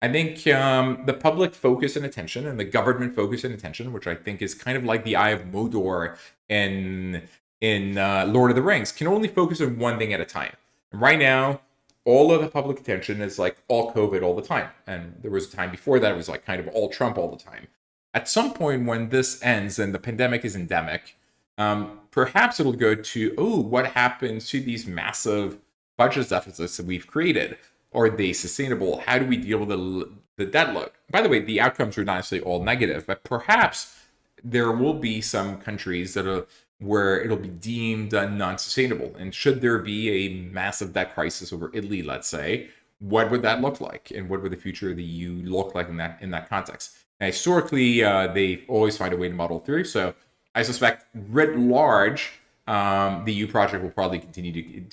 I think the public focus and attention, and the government focus and attention, which I think is kind of like the Eye of Mordor in Lord of the Rings, can only focus on one thing at a time. And right now, all of the public attention is like all COVID all the time. And there was a time before that it was like kind of all Trump all the time. At some point when this ends and the pandemic is endemic, perhaps it'll go to, what happens to these massive budget deficits that we've created? Are they sustainable? How do we deal with the debt load? By the way, the outcomes are not necessarily all negative, but perhaps there will be some countries where it'll be deemed non-sustainable. And should there be a massive debt crisis over Italy, let's say, what would that look like? And what would the future of the EU look like in that context? Now, historically, they always find a way to muddle through. So I suspect, writ large, the EU project will probably continue.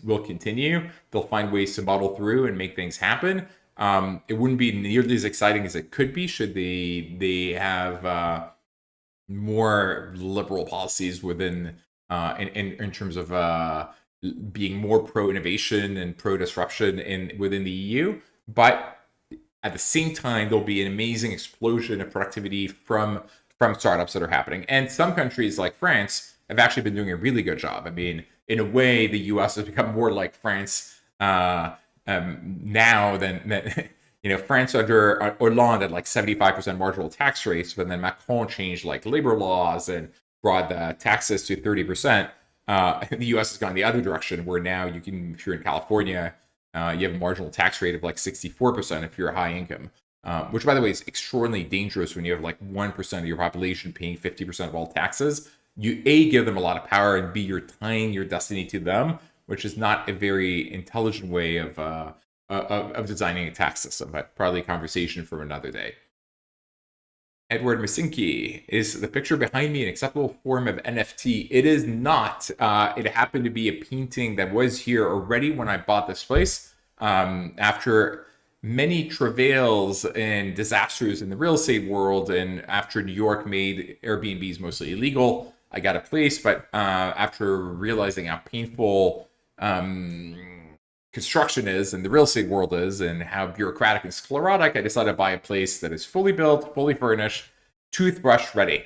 They'll find ways to muddle through and make things happen. It wouldn't be nearly as exciting as it could be should they have more liberal policies within in terms of being more pro innovation and pro disruption within the EU. But at the same time, there'll be an amazing explosion of productivity from startups that are happening. And some countries like France have actually been doing a really good job. I mean, in a way, the U.S. has become more like France now than France under Hollande had like 75% marginal tax rates, but then Macron changed like labor laws and brought the taxes to 30%. The U.S. has gone the other direction, where now if you're in California, you have a marginal tax rate of like 64% if you're a high income. Which, by the way, is extraordinarily dangerous when you have like 1% of your population paying 50% of all taxes. You give them a lot of power, and B, you're tying your destiny to them, which is not a very intelligent way of designing a tax system. But probably a conversation for another day. Edward Masinki, is the picture behind me an acceptable form of NFT? It is not. It happened to be a painting that was here already when I bought this place. After many travails and disasters in the real estate world. And after New York made Airbnbs mostly illegal, I got a place. But after realizing how painful construction is and the real estate world is and how bureaucratic and sclerotic, I decided to buy a place that is fully built, fully furnished, toothbrush ready.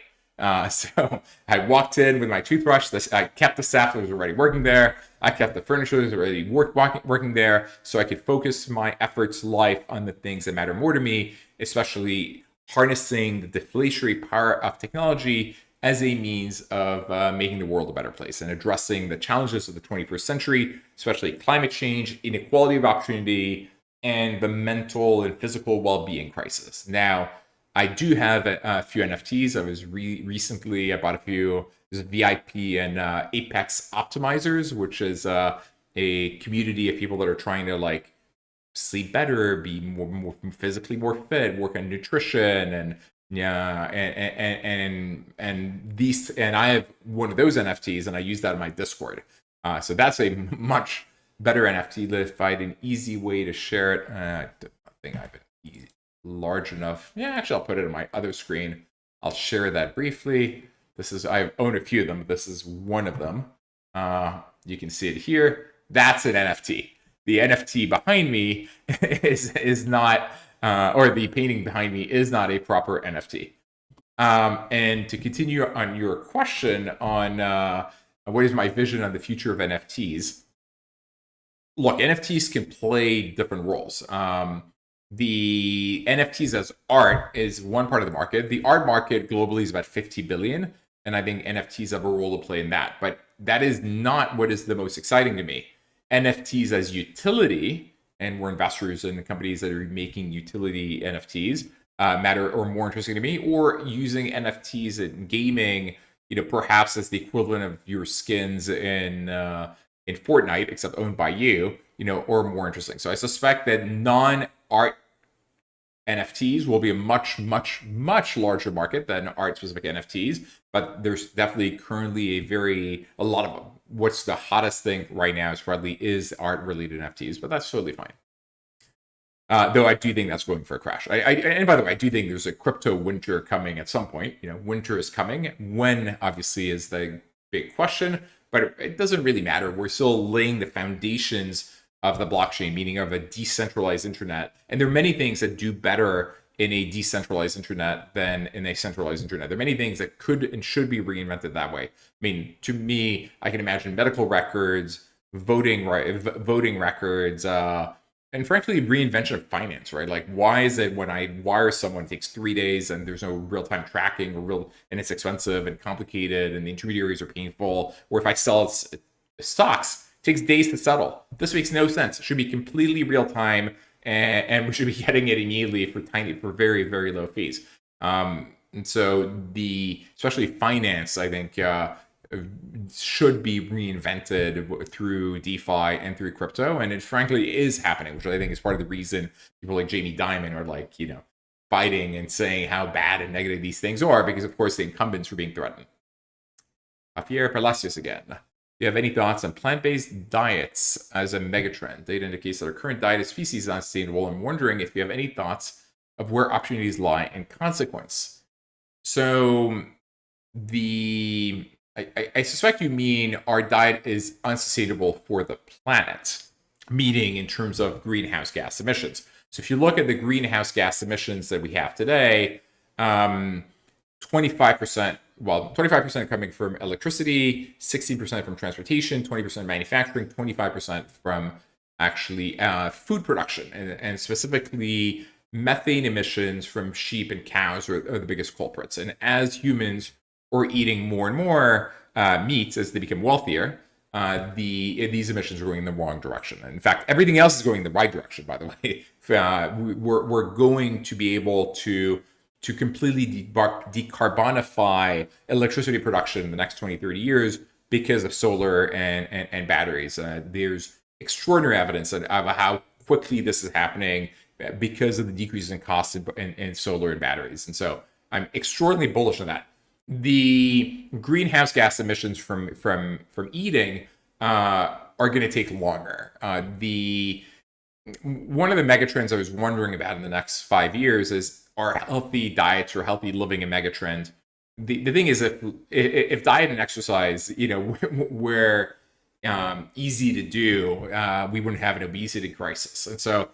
So I walked in with my toothbrush. I kept the staff that was already working there. I kept the furniture that was already working there, so I could focus my efforts life on the things that matter more to me, especially harnessing the deflationary power of technology as a means of making the world a better place and addressing the challenges of the 21st century, especially climate change, inequality of opportunity, and the mental and physical well-being crisis. Now, I do have a few NFTs. I was recently, I bought a few. There's VIP and Apex Optimizers, which is a community of people that are trying to like sleep better, be more physically more fit, work on nutrition, and and I have one of those NFTs, and I use that in my Discord. So that's a much better NFT. If I had an easy way to share it, I don't think I have it large enough. Yeah, actually, I'll put it on my other screen. I'll share that briefly. I own a few of them. This is one of them. You can see it here. That's an NFT. The NFT behind me is not, or the painting behind me is not a proper NFT. And to continue on your question on what is my vision on the future of NFTs, look, NFTs can play different roles. The NFTs as art is one part of the market. The art market globally is about 50 billion, and I think NFTs have a role to play in that. But that is not what is the most exciting to me. NFTs as utility, and we're investors in the companies that are making utility NFTs, matter or more interesting to me, or using NFTs in gaming, perhaps as the equivalent of your skins in Fortnite, except owned by you, or more interesting. So I suspect that non-art NFTs will be a much, much, much larger market than art-specific NFTs. But there's definitely currently a lot of them. What's the hottest thing right now is art-related NFTs, but that's totally fine. Though I do think that's going for a crash. And by the way, I do think there's a crypto winter coming at some point. Winter is coming. When, obviously, is the big question. But it doesn't really matter. We're still laying the foundations of the blockchain, meaning of a decentralized internet. And there are many things that do better in a decentralized internet than in a centralized internet. There are many things that could and should be reinvented that way. I mean, to me, I can imagine medical records, voting records, and frankly, reinvention of finance, right? Like, why is it when I wire someone, it takes 3 days and there's no real-time tracking and it's expensive and complicated and the intermediaries are painful? Or if I sell stocks, it takes days to settle. This makes no sense. It should be completely real-time, and we should be getting it immediately for very, very low fees. And so especially finance, I think, should be reinvented through DeFi and through crypto, and it frankly is happening, which I think is part of the reason people like Jamie Dimon are like, fighting and saying how bad and negative these things are, because of course the incumbents are being threatened. Javier Palacios again. Do you have any thoughts on plant-based diets as a megatrend? Data indicates that our current diet as species is unsustainable. I'm wondering if you have any thoughts of where opportunities lie in consequence. So I suspect you mean our diet is unsustainable for the planet, meaning in terms of greenhouse gas emissions. So if you look at the greenhouse gas emissions that we have today, 25% coming from electricity, 16% from transportation, 20% manufacturing, 25% from actually food production, and specifically methane emissions from sheep and cows are the biggest culprits. And as humans are eating more and more meat as they become wealthier, these emissions are going in the wrong direction. And in fact, everything else is going in the right direction, by the way. We're going to be able to completely decarbonify electricity production in the next 20, 30 years because of solar and batteries. There's extraordinary evidence of how quickly this is happening because of the decreases in costs in solar and batteries. And so I'm extraordinarily bullish on that. The greenhouse gas emissions from eating are going to take longer. The one of the megatrends I was wondering about in the next 5 years is, are healthy diets or healthy living a megatrend? The thing is, if diet and exercise, were easy to do, we wouldn't have an obesity crisis. And so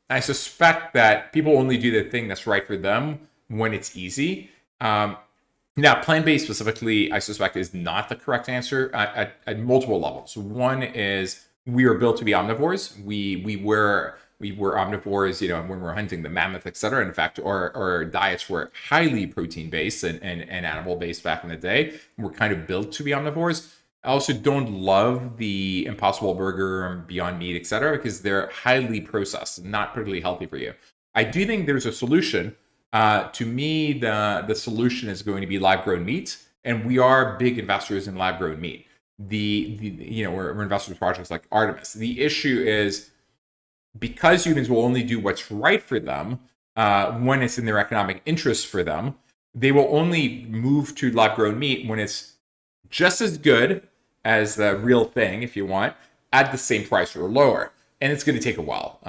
I suspect that people only do the thing that's right for them when it's easy. Now, plant-based specifically, I suspect, is not the correct answer at multiple levels. One is we are built to be omnivores. We were omnivores, when we were hunting the mammoth, et cetera. In fact, our diets were highly protein-based and animal-based back in the day. We're kind of built to be omnivores. I also don't love the Impossible Burger and Beyond Meat, et cetera, because they're highly processed, not particularly healthy for you. I do think there's a solution. To me, the solution is going to be lab-grown meat, and we are big investors in lab-grown meat. We're investors in projects like Artemis. The issue is, because humans will only do what's right for them when it's in their economic interest for them, they will only move to lab-grown meat when it's just as good as the real thing, if you want, at the same price or lower. And it's going to take a while.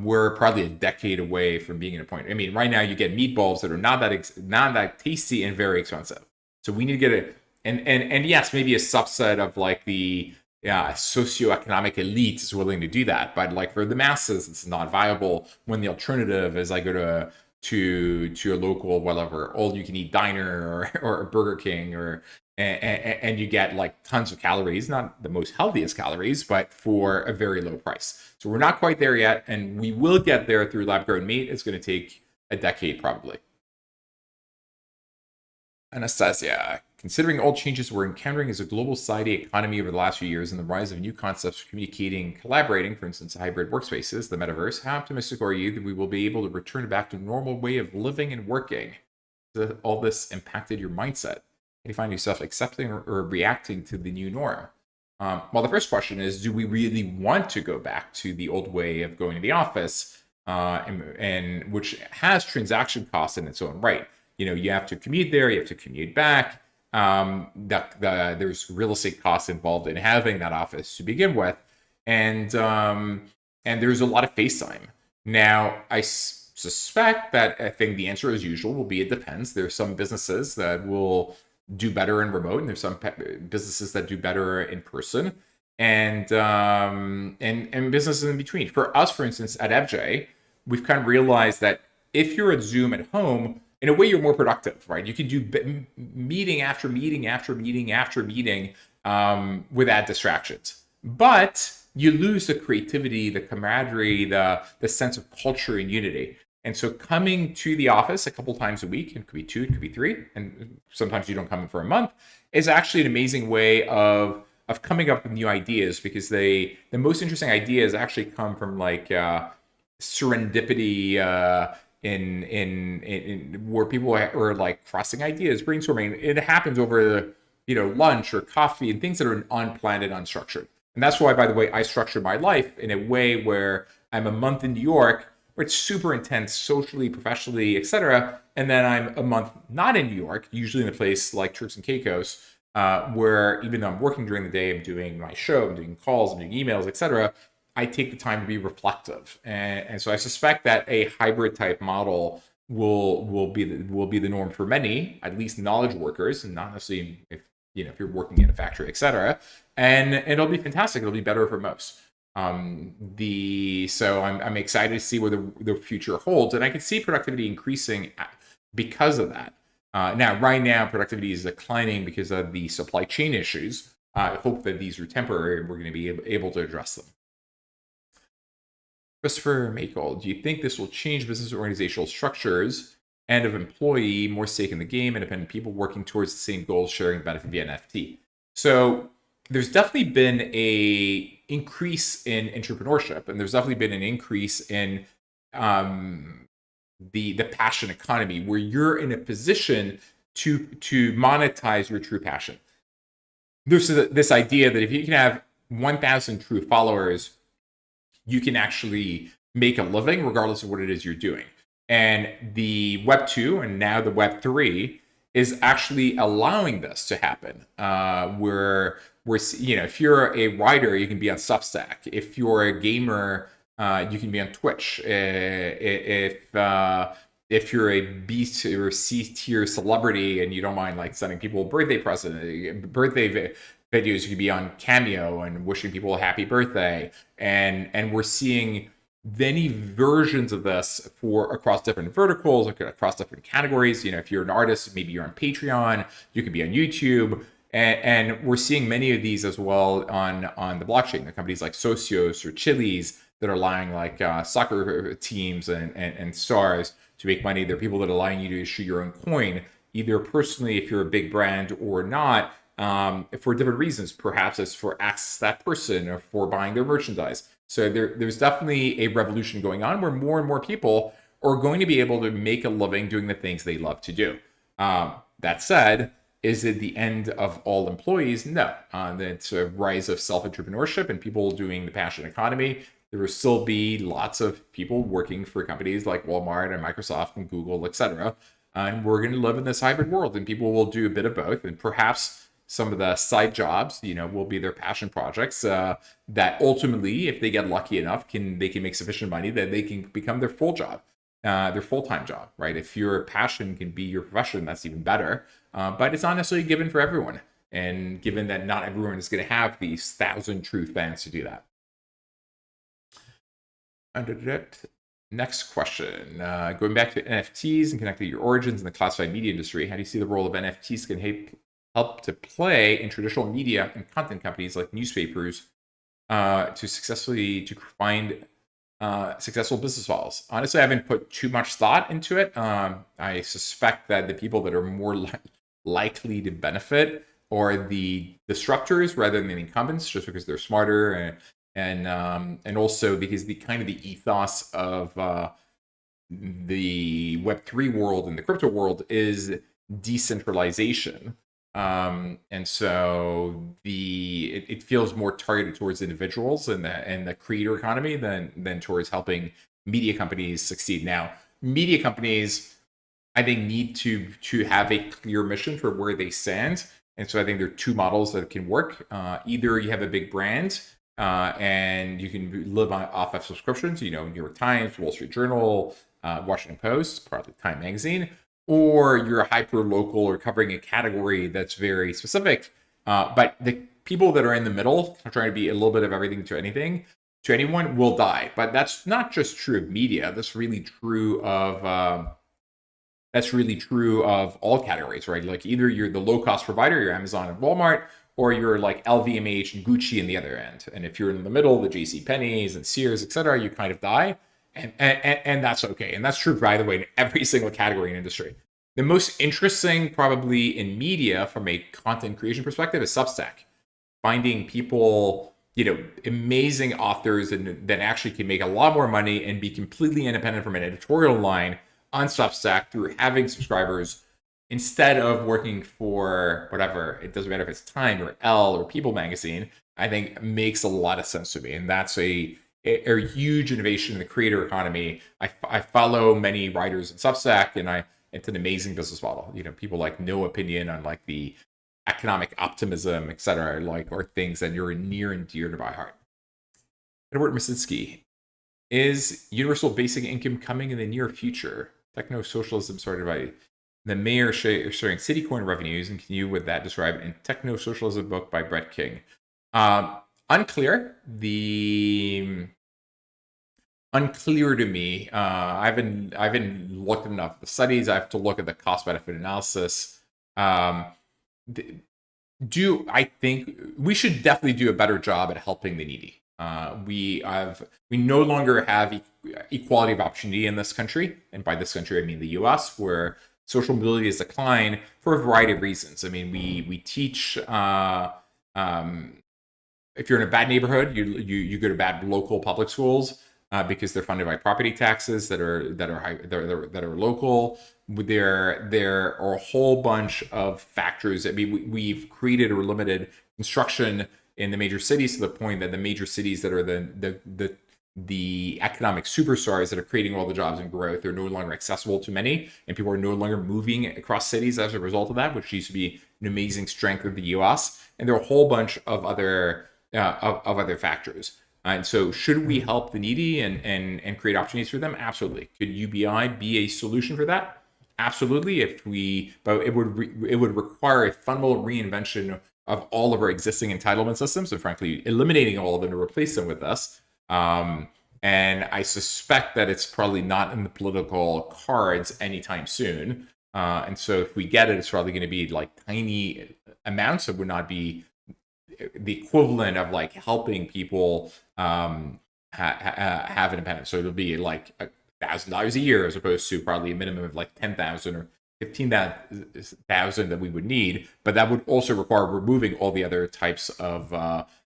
We're probably a decade away from being at a point. I mean, right now you get meatballs that are not that tasty and very expensive. So we need to get it. And yes, maybe a subset of like the socioeconomic elite is willing to do that, but like for the masses, it's not viable. When the alternative is I go to a local whatever all-you-can-eat diner or Burger King and you get like tons of calories, not the most healthiest calories, but for a very low price. So we're not quite there yet, and we will get there through lab-grown meat. It's going to take a decade probably. Anastasia, considering all changes we're encountering as a global society economy over the last few years and the rise of new concepts for communicating, collaborating, for instance, hybrid workspaces, the metaverse, how optimistic are you that we will be able to return back to a normal way of living and working? Has all this impacted your mindset? You find yourself accepting or reacting to the new norm? Well, the first question is, do we really want to go back to the old way of going to the office, and which has transaction costs in its own right? You have to commute there, you have to commute back. There's real estate costs involved in having that office to begin with, and there's a lot of face time. Now, I suspect that I think the answer, as usual, will be it depends. There's some businesses that will do better in remote, and there's some businesses that do better in person, and businesses in between. For us, for instance, at FJ, we've kind of realized that if you're at Zoom at home, in a way, you're more productive, right? You can do meeting after meeting after meeting after meeting without distractions, but you lose the creativity, the camaraderie, the sense of culture and unity. And so coming to the office a couple times a week, it could be 2, it could be 3, and sometimes you don't come in for a month, is actually an amazing way of coming up with new ideas, because the most interesting ideas actually come from like serendipity in where people are like crossing ideas, brainstorming. It happens over lunch or coffee and things that are unplanned and unstructured. And that's why, by the way, I structure my life in a way where I'm a month in New York, where it's super intense socially, professionally, etc. And then I'm a month not in New York, usually in a place like Turks and Caicos, where even though I'm working during the day, I'm doing my show, I'm doing calls, I'm doing emails, etc. I take the time to be reflective, and so I suspect that a hybrid type model will be the norm for many, at least knowledge workers, and not necessarily if you're working in a factory, etc. And it'll be fantastic. It'll be better for most. So I'm excited to see where the future holds, and I can see productivity increasing because of that. Right now, productivity is declining because of the supply chain issues. I hope that these are temporary and we're going to be able to address them. Christopher Makel, do you think this will change business organizational structures and of employee, more stake in the game, independent people working towards the same goals, sharing the benefit via NFT? So there's definitely been a increase in entrepreneurship, and there's definitely been an increase in the passion economy, where you're in a position to monetize your true passion. There's this idea that if you can have 1,000 true followers, you can actually make a living regardless of what it is you're doing. And the Web 2 and now the Web 3 is actually allowing this to happen. Where if you're a writer, you can be on Substack. If you're a gamer, You can be on Twitch. If you're a B or C tier celebrity and you don't mind like sending people birthday videos, you could be on Cameo and wishing people a happy birthday. And we're seeing many versions of this for across different verticals, across different categories. If you're an artist, maybe you're on Patreon, you could be on YouTube. And we're seeing many of these as well on the blockchain. The companies like Socios or Chili's that are allowing like soccer teams and stars to make money. There are people that are allowing you to issue your own coin, either personally if you're a big brand or not, for different reasons. Perhaps it's for access to that person or for buying their merchandise. So there's definitely a revolution going on where more and more people are going to be able to make a living doing the things they love to do. That said, is it the end of all employees? No. It's a rise of self-entrepreneurship and people doing the passion economy. There will still be lots of people working for companies like Walmart and Microsoft and Google, etc. And we're going to live in this hybrid world, and people will do a bit of both. And perhaps some of the side jobs, will be their passion projects that ultimately, if they get lucky enough, they can make sufficient money that they can become their full job. Their full-time job, right? If your passion can be your profession, that's even better. But it's not necessarily given for everyone. And given that not everyone is going to have these 1,000 truth bands to do that. Next question. Going back to NFTs and connecting your origins in the classified media industry, how do you see the role of NFTs can help to play in traditional media and content companies like newspapers to find successful business models? Honestly, I haven't put too much thought into it. I suspect that the people that are more likely to benefit are the disruptors rather than the incumbents, just because they're smarter and also because the ethos of the Web3 world and the crypto world is decentralization. And so it feels more targeted towards individuals and the creator economy than towards helping media companies succeed. Now, media companies, I think, need to have a clear mission for where they stand. And so I think there are two models that can work. Either you have a big brand and you can live off of subscriptions, New York Times, Wall Street Journal, Washington Post, probably Time Magazine, or you're a hyper local or covering a category that's very specific. But the people that are in the middle, trying to be a little bit of everything to anyone, will die. But that's not just true of media. That's really true of all categories, right? Like either you're the low cost provider, you're Amazon and Walmart, or you're like LVMH and Gucci in the other end. And if you're in the middle, the JCPenney's and Sears, etc., you kind of die. And that's okay. And that's true, by the way, in every single category in industry. The most interesting, probably in media from a content creation perspective, is Substack. Finding people, amazing authors that actually can make a lot more money and be completely independent from an editorial line on Substack through having subscribers instead of working for whatever. It doesn't matter if it's Time or Elle or People Magazine. I think makes a lot of sense to me. And that's a huge innovation in the creator economy. I follow many writers in Substack, and it's an amazing business model. People like No Opinion on like the economic optimism, etc., are things that you're near and dear to my heart. Edward Masinski, is universal basic income coming in the near future? Techno-socialism started by the mayor sharing Citicoin revenues, and can you, with that, describe in Techno-Socialism book by Brett King? Unclear. Unclear to me. I haven't looked enough at the studies. I have to look at the cost-benefit analysis. I think we should definitely do a better job at helping the needy. We no longer have equality of opportunity in this country, and by this country I mean the U.S., where social mobility has declined for a variety of reasons. I mean, we teach if you're in a bad neighborhood, you go to bad local public schools because they're funded by property taxes that are local. There are a whole bunch of factors. I mean, we've created or limited construction in the major cities to the point that the major cities that are the economic superstars that are creating all the jobs and growth are no longer accessible to many, and people are no longer moving across cities as a result of that, which used to be an amazing strength of the U.S. And there are a whole bunch of other factors. And so should we help the needy and create opportunities for them? Absolutely. Could UBI be a solution for that? Absolutely. But it would require a fundamental reinvention of all of our existing entitlement systems, and frankly, eliminating all of them to replace them with us. And I suspect that it's probably not in the political cards anytime soon. And so if we get it, it's probably going to be like tiny amounts. It would not be the equivalent of like helping people have independence. So it'll be like $1,000 a year as opposed to probably a minimum of like 10,000 or 15,000 that we would need. But that would also require removing all the other types of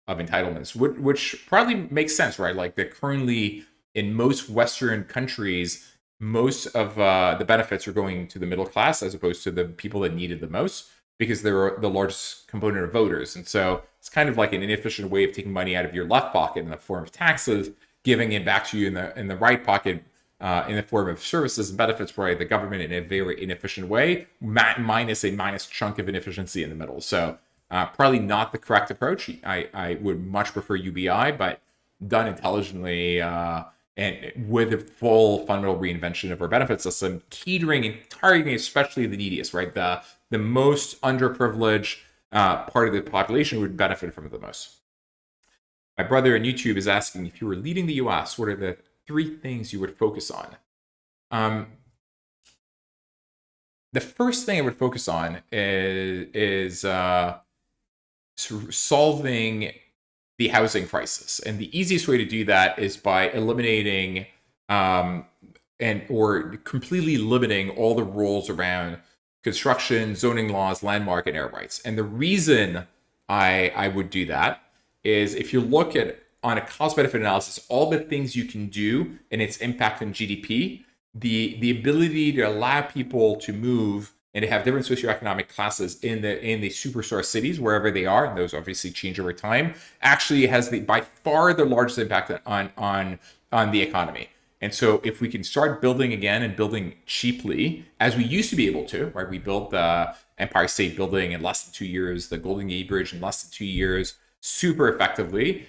entitlements, which probably makes sense, right? Like that currently in most Western countries, most of the benefits are going to the middle class as opposed to the people that need it the most, because they're the largest component of voters. And so it's kind of like an inefficient way of taking money out of your left pocket in the form of taxes, giving it back to you in the right pocket in the form of services and benefits by the government in a very inefficient way, minus chunk of inefficiency in the middle. So probably not the correct approach. I would much prefer UBI, but done intelligently and with a full fundamental reinvention of our benefit system, catering and targeting especially the neediest, right? The most underprivileged part of the population would benefit from it the most. My brother on YouTube is asking, if you were leading the US, what are the 3 things you would focus on? The first thing I would focus on is solving the housing crisis. And the easiest way to do that is by eliminating or completely limiting all the rules around construction, zoning laws, landmark, and air rights. And the reason I would do that is if you look at on a cost-benefit analysis, all the things you can do and its impact on GDP, the ability to allow people to move and to have different socioeconomic classes in the superstar cities, wherever they are, and those obviously change over time, actually has by far the largest impact on the economy. And so if we can start building again and building cheaply, as we used to be able to, right? We built the Empire State Building in less than 2 years, the Golden Gate Bridge in less than 2 years, super effectively.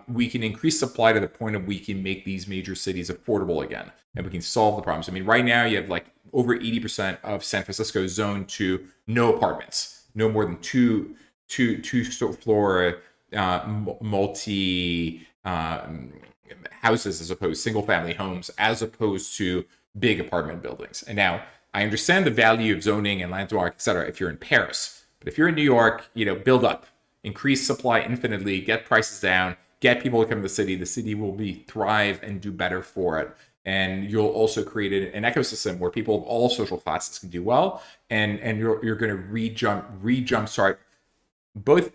We can increase supply to the point of we can make these major cities affordable again, and we can solve the problems. I mean, right now you have like over 80% of San Francisco zoned to no apartments, no more than two floor multi houses, as opposed to single family homes, as opposed to big apartment buildings. And now I understand the value of zoning and landmark, et cetera, if you're in Paris, but if you're in New York, build up. Increase supply infinitely, get prices down, get people to come to the city will thrive and do better for it. And you'll also create an ecosystem where people of all social classes can do well, and you're going to re-jumpstart both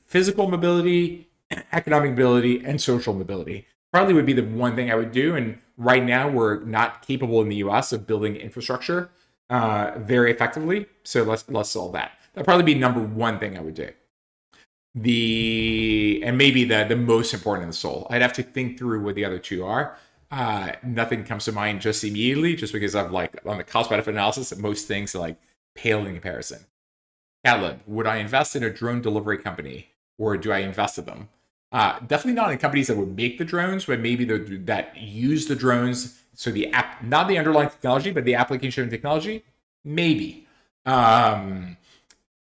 physical mobility, economic mobility, and social mobility. Probably would be the one thing I would do. And right now we're not capable in the US of building infrastructure very effectively. So let's solve that. That'd probably be number one thing I would do. And maybe the most important in the soul. I'd have to think through what the other two are. Nothing comes to mind just immediately, just because I've on the cost benefit analysis, most things are pale in comparison. Caleb, would I invest in a drone delivery company, or do I invest in them? Definitely not in companies that would make the drones, but maybe that use the drones. So the app, not the underlying technology, but the application of technology, maybe.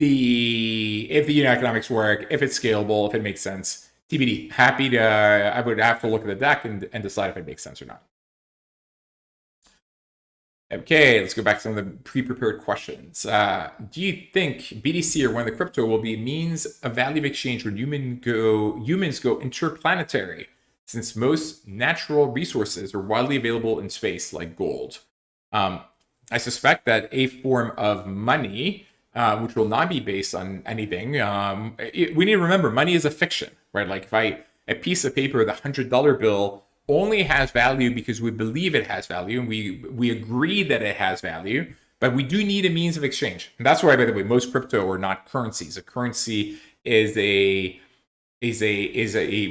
If the unit economics work, if it's scalable, if it makes sense, TBD. I would have to look at the deck and decide if it makes sense or not. Okay, let's go back to some of the pre-prepared questions. Do you think BTC or one of the crypto will be a means of value exchange when humans go interplanetary, since most natural resources are widely available in space, like gold? I suspect that a form of money, which will not be based on anything. We need to remember, money is a fiction, right? Like if a piece of paper, the $100 bill, only has value because we believe it has value, and we agree that it has value, but we do need a means of exchange. And that's why, by the way, most crypto are not currencies. A currency is a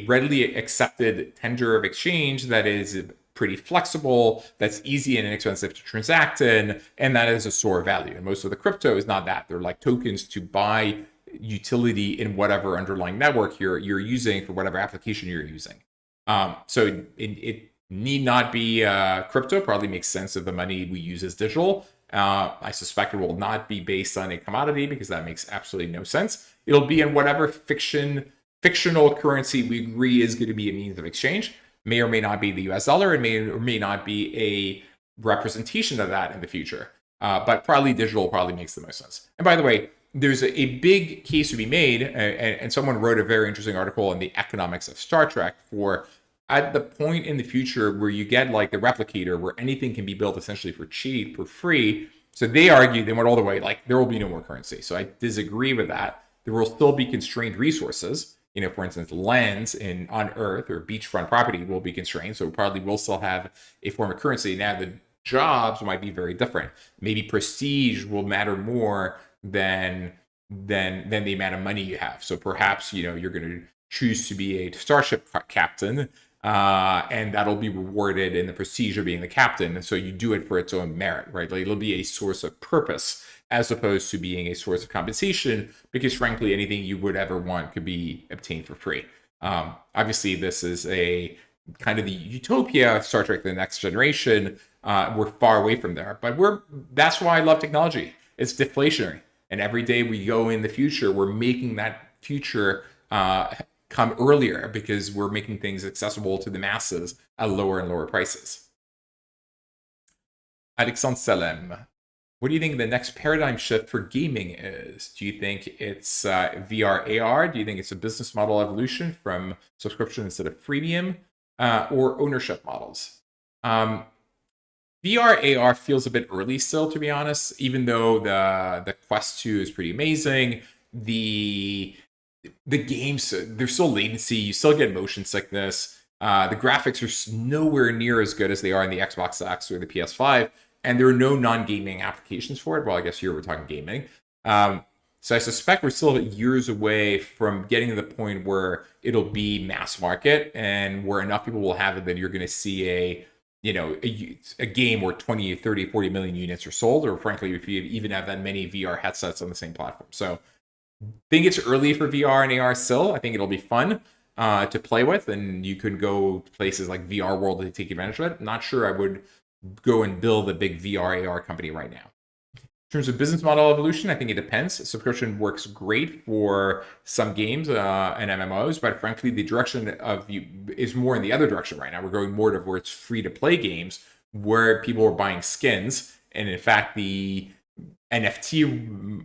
readily accepted tender of exchange that is pretty flexible, that's easy and inexpensive to transact in, and that is a store of value. And most of the crypto is not that. They're like tokens to buy utility in whatever underlying network you're using for whatever application you're using. So it need not be crypto. Probably makes sense if the money we use is digital. I suspect it will not be based on a commodity because that makes absolutely no sense. It'll be in whatever fictional currency we agree is going to be a means of exchange. May or may not be the US dollar. It may or may not be a representation of that in the future. But probably digital probably makes the most sense. And by the way, there's a big case to be made, and someone wrote a very interesting article on the economics of Star Trek for at the point in the future where you get like the replicator, where anything can be built essentially for cheap, for free. So they argue, they went all the way, like there will be no more currency. So I disagree with that. There will still be constrained resources. You know, for instance, lands on Earth or beachfront property will be constrained. So probably will still have a form of currency. Now the jobs might be very different. Maybe prestige will matter more than the amount of money you have. So perhaps, you know, you're going to choose to be a starship captain, and that'll be rewarded in the prestige of being the captain. And so you do it for its own merit, right? Like it'll be a source of purpose as opposed to being a source of compensation, because frankly, anything you would ever want could be obtained for free. Obviously, this is a kind of the utopia of Star Trek: The Next Generation. We're far away from there, but that's why I love technology. It's deflationary, and every day we go in the future, we're making that future come earlier because we're making things accessible to the masses at lower and lower prices. Alexandre Salem, what do you think the next paradigm shift for gaming is? Do you think it's VR AR? Do you think it's a business model evolution from subscription instead of freemium, or ownership models? VR AR feels a bit early still, to be honest, even though the Quest 2 is pretty amazing. The games, there's still latency. You still get motion sickness. The graphics are nowhere near as good as they are in the Xbox X or the PS5. And there are no non-gaming applications for it. Well, I guess here we're talking gaming. So I suspect we're still years away from getting to the point where it'll be mass market and where enough people will have it that you're going to see a game where 20, 30, 40 million units are sold, or frankly, if you even have that many VR headsets on the same platform. So I think it's early for VR and AR still. I think it'll be fun to play with, and you could go places like VR World to take advantage of it. Not sure I would go and build a big VR AR company right now. In terms of business model evolution, I think it depends. Subscription works great for some games and MMOs, but frankly, the direction is more in the other direction right now. We're going more towards free-to-play games where people are buying skins, and in fact, the NFT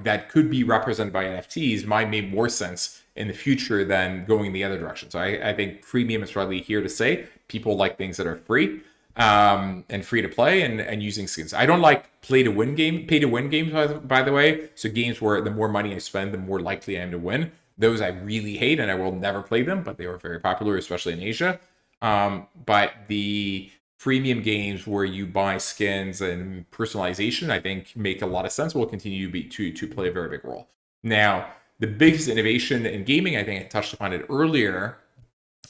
that could be represented by NFTs might make more sense in the future than going the other direction. So I think premium is probably here to stay. People like things that are free and free to play and using skins. I don't like pay to win games, by the way. So games where the more money I spend, the more likely I am to win. Those I really hate, and I will never play them, but they were very popular, especially in Asia. But the premium games where you buy skins and personalization, I think make a lot of sense. Will continue to play a very big role. Now, the biggest innovation in gaming, I think I touched upon it earlier,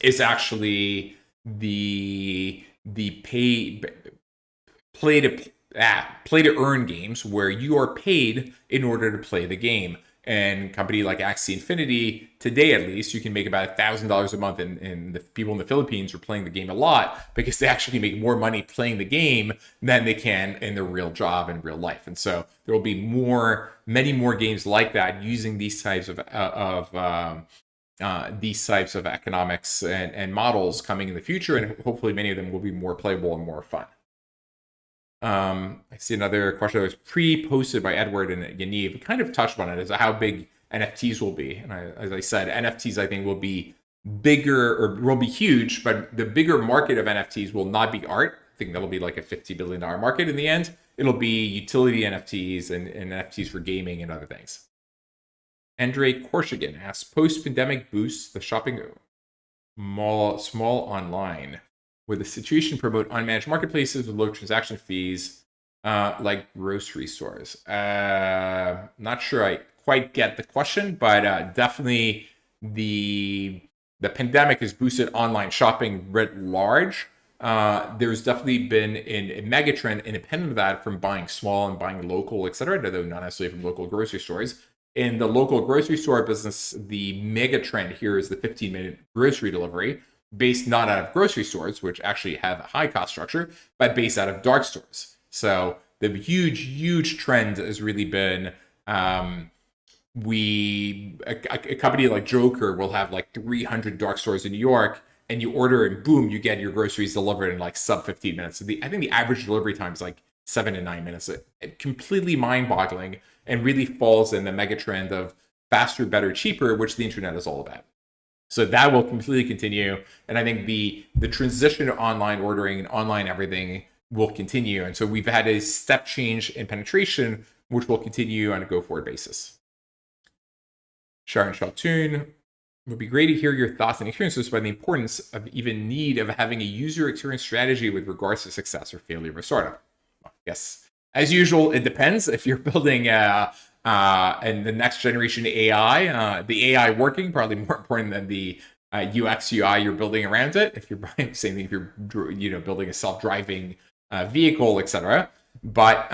is actually the play to earn games where you are paid in order to play the game. And a company like Axie Infinity, today at least, you can make about $1,000 a month, and the people in the Philippines are playing the game a lot because they actually make more money playing the game than they can in their real job in real life. And so there will be many more games like that using these types of economics and models coming in the future, and hopefully many of them will be more playable and more fun. I see another question that was pre-posted by Edward and Yaniv. We kind of touched on it, as how big NFTs will be. And as I said, NFTs I think will be bigger, or will be huge, but the bigger market of NFTs will not be art. I think that'll be like a $50 billion market in the end. It'll be utility NFTs and NFTs for gaming and other things. Andre Korshigan asks, post-pandemic boosts the shopping mall small online. Would the situation promote unmanaged marketplaces with low transaction fees like grocery stores? Not sure I quite get the question, but definitely the pandemic has boosted online shopping writ large. There's definitely been a megatrend independent of that from buying small and buying local, et cetera, though not necessarily from local grocery stores. In the local grocery store business, the mega trend here is the 15-minute grocery delivery, based not out of grocery stores, which actually have a high cost structure, but based out of dark stores. So the huge trend has really been a company like Joker will have like 300 dark stores in New York, and you order and boom, you get your groceries delivered in like sub 15 minutes. So I think the average delivery time is like 7 to 9 minutes. Completely mind-boggling, and really falls in the mega trend of faster, better, cheaper, which the internet is all about. So that will completely continue. And I think the transition to online ordering and online everything will continue. And so we've had a step change in penetration, which will continue on a go-forward basis. Sharon Shaltoon, would be great to hear your thoughts and experiences about the importance of even need of having a user experience strategy with regards to success or failure of a startup. Well, yes, as usual, it depends. If you're building and the next generation AI, the AI working probably more important than the UX UI you're building around it. If you're same thing if you're building a self-driving vehicle, etc. But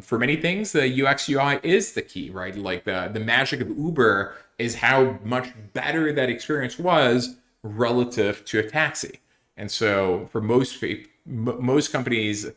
for many things, the UX UI is the key, right? Like the magic of Uber is how much better that experience was relative to a taxi. And so for most companies,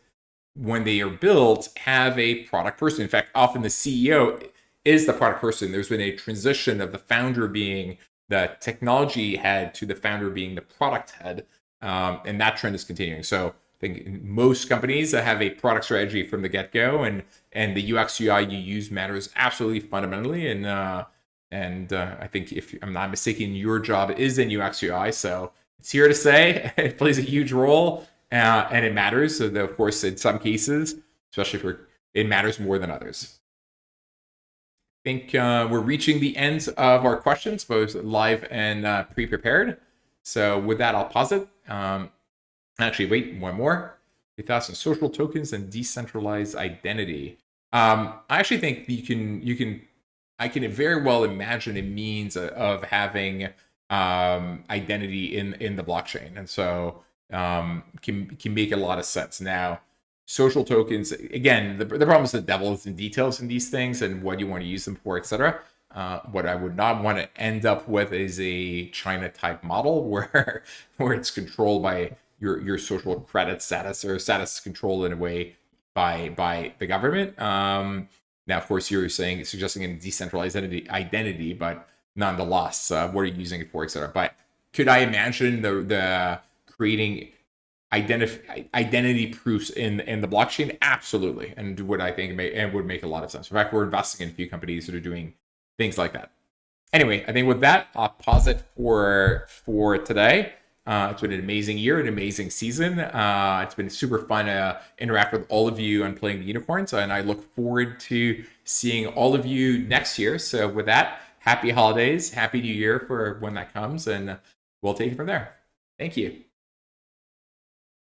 when they are built, have a product person. In fact, often the CEO is the product person. There's been a transition of the founder being the technology head to the founder being the product head. And that trend is continuing. So I think most companies have a product strategy from the get-go, and the UX UI you use matters absolutely fundamentally. And I think, if I'm not mistaken, your job is in UX UI, so it's here to say it plays a huge role, and it matters. So, of course, in some cases, especially it matters more than others. I think we're reaching the end of our questions, both live and pre-prepared. So with that, I'll pause it. Actually, wait, one more. Your thoughts on social tokens and decentralized identity. I actually think I can very well imagine a means of having identity in the blockchain, and so can make a lot of sense. Now, social tokens, again, the problem is the devil is in details in these things and what you want to use them for, etc. What I would not want to end up with is a China type model where it's controlled by your social credit status, or status controlled in a way by the government. Now, of course, you're suggesting a decentralized identity, but nonetheless, what are you using it for, etc. But could I imagine the creating identity proofs in the blockchain? Absolutely, and would make a lot of sense. In fact, we're investing in a few companies that are doing things like that. Anyway, I think with that, I'll pause it for today. It's been an amazing year, an amazing season. It's been super fun to interact with all of you on Playing the Unicorns, and I look forward to seeing all of you next year. So with that, happy holidays, happy new year for when that comes, and we'll take it from there. Thank you.